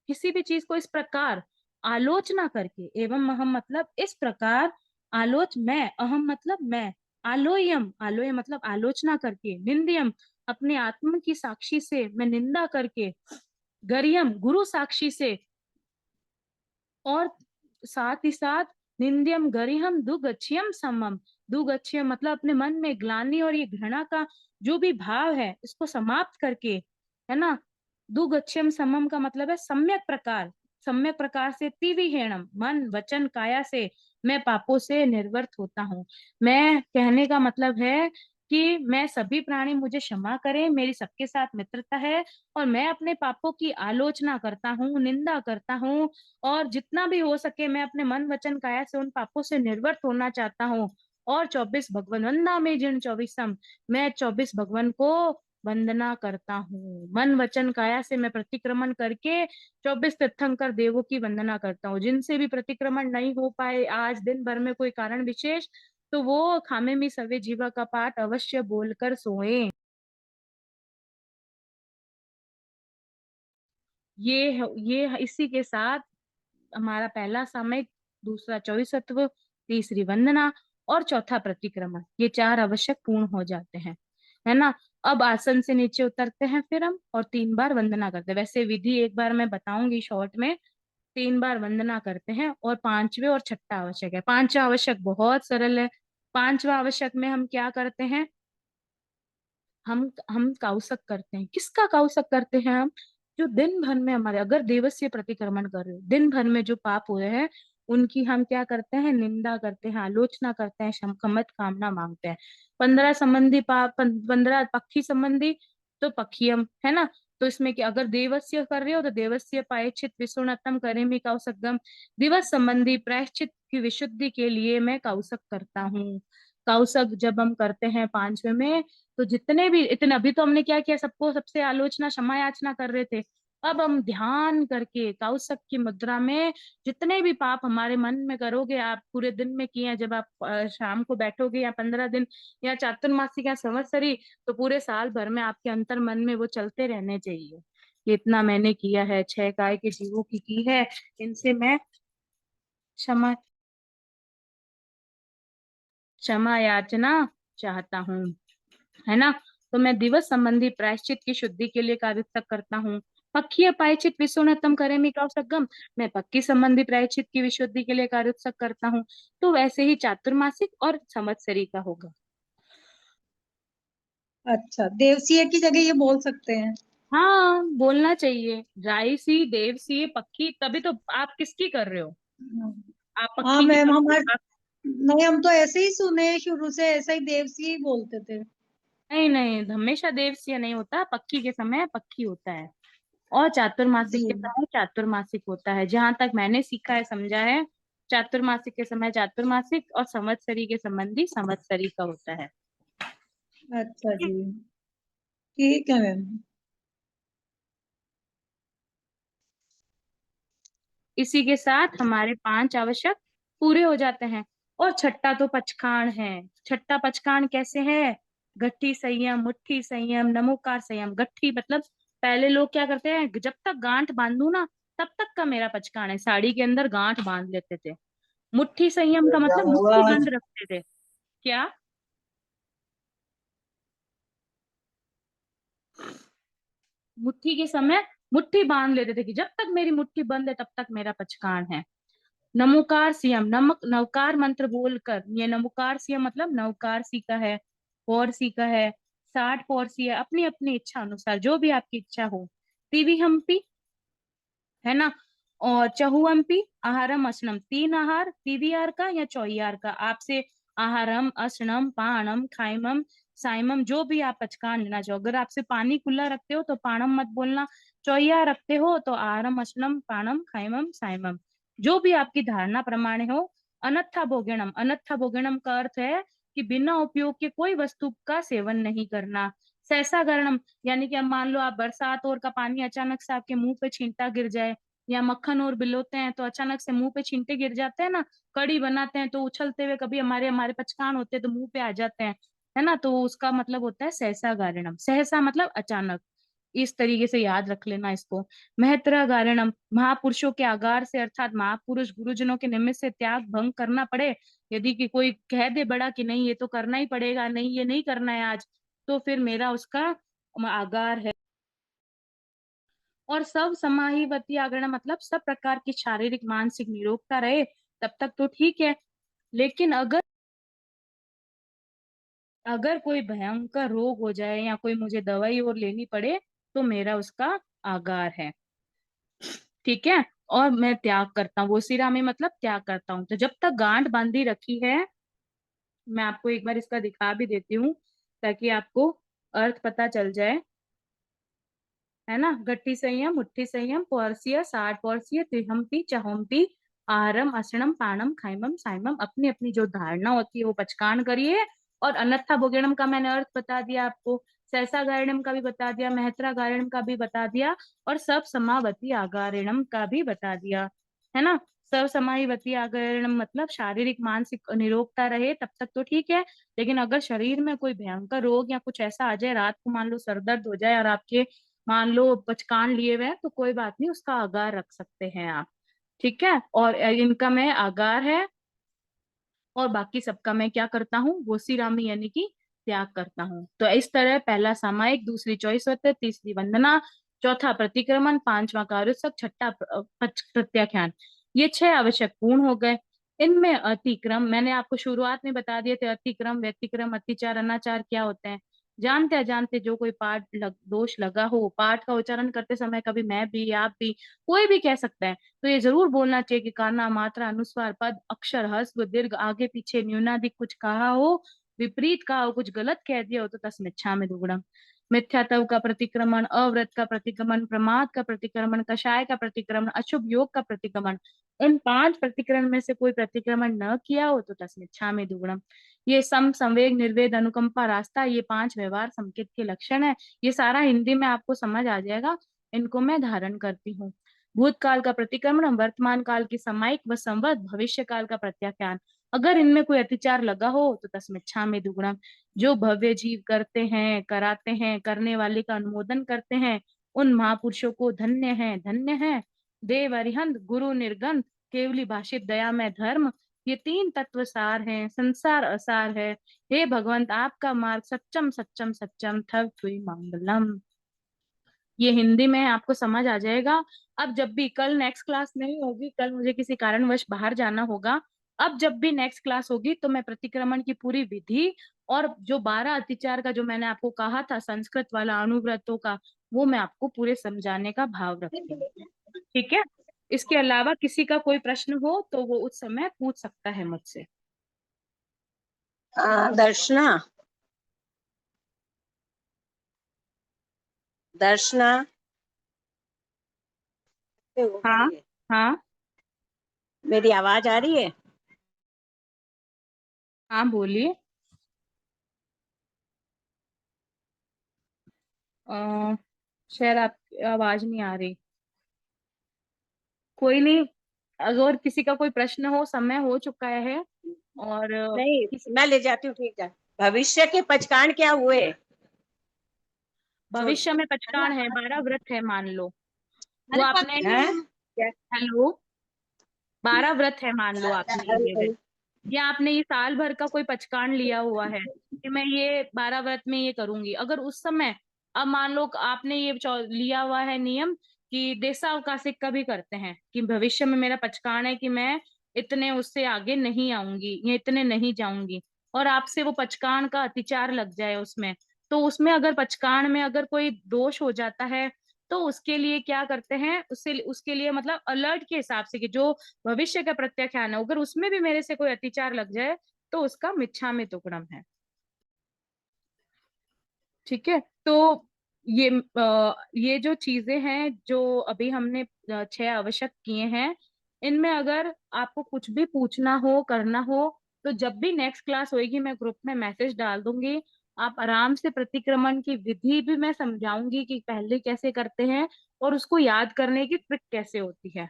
किसी भी चीज को इस प्रकार आलोचना करके, एवं महम मतलब इस प्रकार, आलोच मैं, अहम मतलब मैं, आलोयम, आलोय मतलब आलोचना करके, निंदयम अपने आत्मा की साक्षी से मैं निंदा करके, गरियम गुरु साक्षी से, और साथ ही साथ निंद्यम गरिहम दुगच्छियम समम, दुगच्छियम मतलब अपने मन में ग्लानि और ये घृणा का जो भी भाव है इसको समाप्त करके, है ना। दुगच्छियम समम का मतलब है सम्यक प्रकार, सम्यक प्रकार से तिविहेणम मन वचन काया से मैं पापों से निर्वर्त होता हूँ। मैं कहने का मतलब है कि मैं सभी प्राणी मुझे क्षमा करें, मेरी सबके साथ मित्रता है, और मैं अपने पापों की आलोचना करता हूँ, निंदा करता हूँ, और जितना भी हो सके मैं अपने मन वचन काया से उन पापों से निर्वर्त होना चाहता हूँ। और 24 भगवान वंदा में जिन 24, मैं 24 भगवान को वंदना करता हूँ, मन वचन काया से मैं प्रतिक्रमण करके 24 तीर्थंकर देवों की वंदना करता हूँ। जिनसे भी प्रतिक्रमण नहीं हो पाए आज दिन भर में कोई कारण विशेष, तो वो खामे में सवे जीवा का पाठ अवश्य बोलकर सोए। ये इसी के साथ हमारा पहला सामयिक, दूसरा 24 तत्व, तीसरी वंदना और चौथा प्रतिक्रमण। ये 4 आवश्यक पूर्ण हो जाते हैं, है ना। अब आसन से नीचे उतरते हैं फिर हम, और 3 बार वंदना करते हैं। वैसे विधि एक बार मैं बताऊंगी शॉर्ट में। 3 बार वंदना करते हैं, और 5वें और छठा आवश्यक है। 5वां आवश्यक बहुत सरल है। 5वां आवश्यक में हम क्या करते हैं, हम काउसक करते हैं। किसका काउसक करते हैं हम? जो दिन भर में हमारे, अगर देवस्य प्रतिक्रमण कर रहे हो, दिन भर में जो पाप हुए हैं उनकी हम क्या करते हैं, निंदा करते हैं, आलोचना करते हैं, क्षमत कामना मांगते हैं। 15 संबंधी पाप, 15 पक्षी संबंधी तो पक्षियम, है ना। तो इसमें कि अगर देवस्य कर रहे हो तो देवस्य प्रायश्चित विष्णुनतम करेमि काउसकम। दिवस संबंधी प्रायश्चित की विशुद्धि के लिए मैं काउसक करता हूँ। काउसक जब हम करते हैं 5वें में, तो जितने भी इतने, अभी तो हमने क्या किया, सबको सबसे आलोचना क्षमा याचना कर रहे थे। अब हम ध्यान करके काउसक की मुद्रा में जितने भी पाप हमारे मन में करोगे, आप पूरे दिन में किए हैं, जब आप शाम को बैठोगे, या 15 दिन, या चातुर्मासिक या संवत्सरी, तो पूरे साल भर में आपके अंतर मन में वो चलते रहने चाहिए कि इतना मैंने किया है, 6 काय के जीवों की है, इनसे मैं क्षमा क्षमा याचना चाहता हूँ, है ना। तो मैं दिवस संबंधी प्रायश्चित की शुद्धि के लिए कार्य तक करता हूँ। पक्षीय प्रायश्चित विश्वनतम करेमि काउसकम, मैं पक्की संबंधी प्रायश्चित की विशुद्धि के लिए कार्य तक करता हूँ। तो वैसे ही चातुर्मासिक और संवत्सरी का होगा। अच्छा, देवसीय की जगह ये बोल सकते हैं। हाँ, बोलना चाहिए। रायसी, देवसी, पक्की, तभी तो आप किसकी कर रहे हो? आप हाँ पक्की की मैम, कर रहे हमारे हो? नहीं, हम तो ऐसे ही सुने हैं, शुरू से ऐसा ही देवसी ही बोलते थे। नहीं नहीं, हमेशा देवसी नहीं होता, पक्की के समय पक्की होता है, और चातुर्मासिक जी। के समय चातुर्मासिक होता है। जहां तक मैंने सीखा है, समझा है, चातुर्मासिक के समय चातुर्मासिक, और संवत्सरी के संबंधी संवत्सरी का होता है। अच्छा जी, ठीक है मैम। इसी के साथ हमारे 5 आवश्यक पूरे हो जाते हैं। और छठा तो पचखाण है। छठा पचखाण कैसे है? गट्ठी संयम, मुट्ठी संयम, नमोकार संयम। गट्ठी मतलब पहले लोग क्या करते हैं, जब तक गांठ बांधू ना तब तक का मेरा पचखाण है, साड़ी के अंदर गांठ बांध लेते थे। मुट्ठी संयम का मतलब मुट्ठी बंद रखते थे। क्या? मुट्ठी के समय मुट्ठी बांध लेते थे कि जब तक मेरी मुट्ठी बंद है तब तक मेरा पचखाण है। नमोकार सियम, नमक नवकार मंत्र बोलकर, ये नमोकार सियम मतलब नवकार सी का है, पौर सी का है, 60 पौर सी है, अपनी अपनी इच्छा अनुसार जो भी आपकी इच्छा हो। तिवी हम्पी, है ना। और चहुअम्पी आहारम असनम, 3 आहार, पीवीआर का या चौयार का, आपसे आहारम, असनम, पाणम, खाइमम, साइमम, जो भी आप पचकान लेना चाहो। अगर आपसे पानी खुला रखते हो तो पाणम मत बोलना, चौया रखते हो तो आहारम, असनम, पाणम, खाइमम, साइमम, जो भी आपकी धारणा प्रमाण हो। अनत्था भोगणम, अनत्था भोगणम का अर्थ है कि बिना उपयोग के कोई वस्तु का सेवन नहीं करना। सहसा गरणम, यानी कि अब मान लो आप बरसात और का पानी अचानक से आपके मुंह पे छींटा गिर जाए, या मक्खन और बिलोते हैं तो अचानक से मुंह पे छींटे गिर जाते हैं ना, कड़ी बनाते हैं तो उछलते हुए कभी हमारे हमारे पचकान होते हैं तो मुंह पे आ जाते हैं, है ना। तो उसका मतलब होता है सहसा गारणम। सहसा मतलब अचानक। इस तरीके से याद रख लेना इसको। महत्रा गारणम, महापुरुषों के आगार से, अर्थात महापुरुष गुरुजनों के निमित्त से त्याग भंग करना पड़े, यदि कि कोई कह दे बड़ा कि नहीं ये तो करना ही पड़ेगा, नहीं ये नहीं करना है आज, तो फिर मेरा उसका आगार है। और सब समाहिवती आगरण मतलब सब प्रकार की शारीरिक मानसिक निरोगता रहे तब तक तो ठीक है। लेकिन अगर अगर कोई भयंकर रोग हो जाए या कोई मुझे दवाई और लेनी पड़े, तो मेरा उसका आगार है। ठीक है। और मैं त्याग करता हूँ, वो सिरा में मतलब त्याग करता हूँ। तो जब तक गांठ बांधी रखी है, मैं आपको एक बार इसका दिखा भी देती हूँ ताकि आपको अर्थ पता चल जाए, है ना। गट्टी संयम, मुट्ठी संयम, पौरसिया, 60 पौरसिया, त्रिहम्पी, चहुम्पी, आहारम, असनम, पाणम, खाइमम, साइमम, अपनी अपनी जो धारणा होती है वो पचकान करिए। और अनत्था भोगणम का मैंने अर्थ बता दिया आपको, सहसा गारणम का भी बता दिया, महत्रा गारणम का भी बता दिया, और सब समावती आगारणम का भी बता दिया, है ना। सब समाहिवती आगारणम मतलब शारीरिक मानसिक निरोगता रहे तब तक तो ठीक है। लेकिन अगर शरीर में कोई भयंकर रोग या कुछ ऐसा आ जाए, रात को मान लो सर दर्द हो जाए और आपके मान लो पचकान लिए हुए हैं, तो कोई बात नहीं, उसका आगार रख सकते हैं आप। ठीक है। और इनका में आगार है और बाकी सबका मैं क्या करता हूँ, गोसीरामी यानी कि त्याग करता हूँ। तो इस तरह पहला सामायिक, दूसरी चौईसवत्य, तीसरी वंदना, चौथा प्रतिक्रमण, पांचवा कारुत्सक, छठा प्रत्याख्यान, ये 6 आवश्यक पूर्ण हो गए। इनमें अतिक्रम मैंने आपको शुरुआत में बता दिए थे, अतिक्रम, व्यतिक्रम, अतिचार, अनाचार क्या होते हैं। जानते अजानते जो कोई दोष लगा हो, पाठ का उच्चारण करते समय कभी मैं भी, आप भी, कोई भी कह सकता है, तो ये जरूर बोलना चाहिए कि काना, मात्रा, अनुस्वार, पद, अक्षर, ह्रस्व, दीर्घ, आगे पीछे, न्यूनाधिक कुछ कहा हो, विपरीत कहा हो, कुछ गलत कह दिया हो तो तस्मिच्छामि दुग्धम। मिथ्यात्व का प्रतिक्रमण, अव्रत का प्रतिक्रमण, प्रमाद का प्रतिक्रमण, कषाय का प्रतिक्रमण, अशुभ योग का प्रतिक्रमण, इन 5 प्रतिक्रमण में से कोई प्रतिक्रमण न किया हो तो तस्मिच्छामि दुग्धम। ये सम, संवेग, निर्वेद, अनुकंपा, रास्ता, ये 5 व्यवहार संकेत के लक्षण है। ये सारा हिंदी में आपको समझ आ जाएगा, इनको मैं धारण करती हूँ। भूतकाल का प्रतिक्रमण, वर्तमान काल की समायिक व संवत, भविष्य काल का प्रत्याख्यान। अगर इनमें कोई अतिचार लगा हो तो तस्मिच्छामि दुग्धम। जो भव्य जीव करते हैं, कराते हैं, करने वाले का अनुमोदन करते हैं, उन महापुरुषों को धन्य है। देव अरिहंत, गुरु निर्गंथ, केवली भाषित दया में धर्म, ये 3 तत्व सार हैं, संसार असार है। हे भगवंत, आपका मार्ग सच्चम सच्चम सच्चम, थव तुई मंगलम। ये हिंदी में आपको समझ आ जाएगा। अब जब भी, कल नेक्स्ट क्लास नहीं होगी, कल मुझे किसी कारणवश बाहर जाना होगा। अब जब भी नेक्स्ट क्लास होगी तो मैं प्रतिक्रमण की पूरी विधि और जो 12 अतिचार का जो मैंने आपको कहा था संस्कृत वाला अनुव्रतों का, वो मैं आपको पूरे समझाने का भाव रखती हूँ। ठीक है, इसके अलावा किसी का कोई प्रश्न हो तो वो उस समय पूछ सकता है मुझसे। दर्शना, हाँ हाँ मेरी आवाज आ रही है? हाँ, बोलिए। शायद आपकी आवाज नहीं आ रही। कोई नहीं, अगर किसी का कोई प्रश्न हो, समय हो चुका है। और नहीं, मैं ले जाती हूँ, ठीक है। भविष्य के पचकान क्या हुए? भविष्य में पचकान है, 12 व्रत है मान लो, वो अरे आपने, पत्नी, हेलो, 12 व्रत है मान लो आपने लिए हुए, या आपने ये साल भर का कोई पचकान लिया हुआ है कि मैं ये 12 व्रत में ये करूंगी। अगर उस समय, अब मान लो आपने ये लिया हुआ है नियम कि देशावकाशिक का भी करते हैं कि भविष्य में मेरा पचकान है कि मैं इतने उससे आगे नहीं आऊंगी या इतने नहीं जाऊंगी, और आपसे वो पचकान का अतिचार लग जाए उसमें, तो उसमें अगर पचकान में अगर कोई दोष हो जाता है तो उसके लिए क्या करते हैं, उसके लिए मतलब अलर्ट के हिसाब से कि जो भविष्य का प्रत्याख्यान है, अगर उसमें भी मेरे से कोई अतिचार लग जाए तो उसका मिच्छामि दुक्कडम है। ठीक है, तो ये जो चीजें हैं जो अभी हमने 6 आवश्यक किए हैं, इनमें अगर आपको कुछ भी पूछना हो, करना हो, तो जब भी नेक्स्ट क्लास होगी मैं ग्रुप में मैसेज डाल दूंगी। आप आराम से प्रतिक्रमण की विधि भी मैं समझाऊंगी कि पहले कैसे करते हैं और उसको याद करने की ट्रिक कैसे होती है।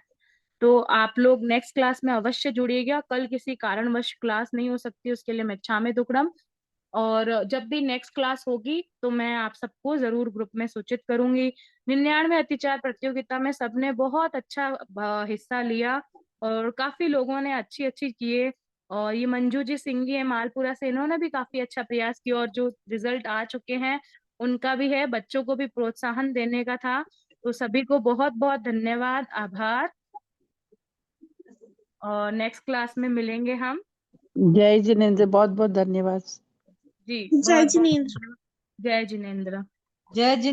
तो आप लोग नेक्स्ट क्लास में अवश्य जुड़िएगा। कल किसी कारणवश क्लास नहीं हो सकती, उसके लिए मैं क्षमा दुक्कडम। और जब भी नेक्स्ट क्लास होगी तो मैं आप सबको जरूर ग्रुप में सूचित करूंगी। 99 अतिचार प्रतियोगिता में सबने बहुत अच्छा हिस्सा लिया और काफी लोगों ने अच्छी अच्छी किए। और ये मंजू जी सिंह है मालपुरा से, इन्होंने भी काफी अच्छा प्रयास किया और जो रिजल्ट आ चुके हैं उनका भी है। बच्चों को भी प्रोत्साहन देने का था। तो सभी को बहुत बहुत धन्यवाद, आभार। और नेक्स्ट क्लास में मिलेंगे हम। जय जिनेंद्र, बहुत बहुत धन्यवाद। जी, जय बहुत बहुत जिनेंद्र। जय जिनेंद्र। जय जिनेंद्र।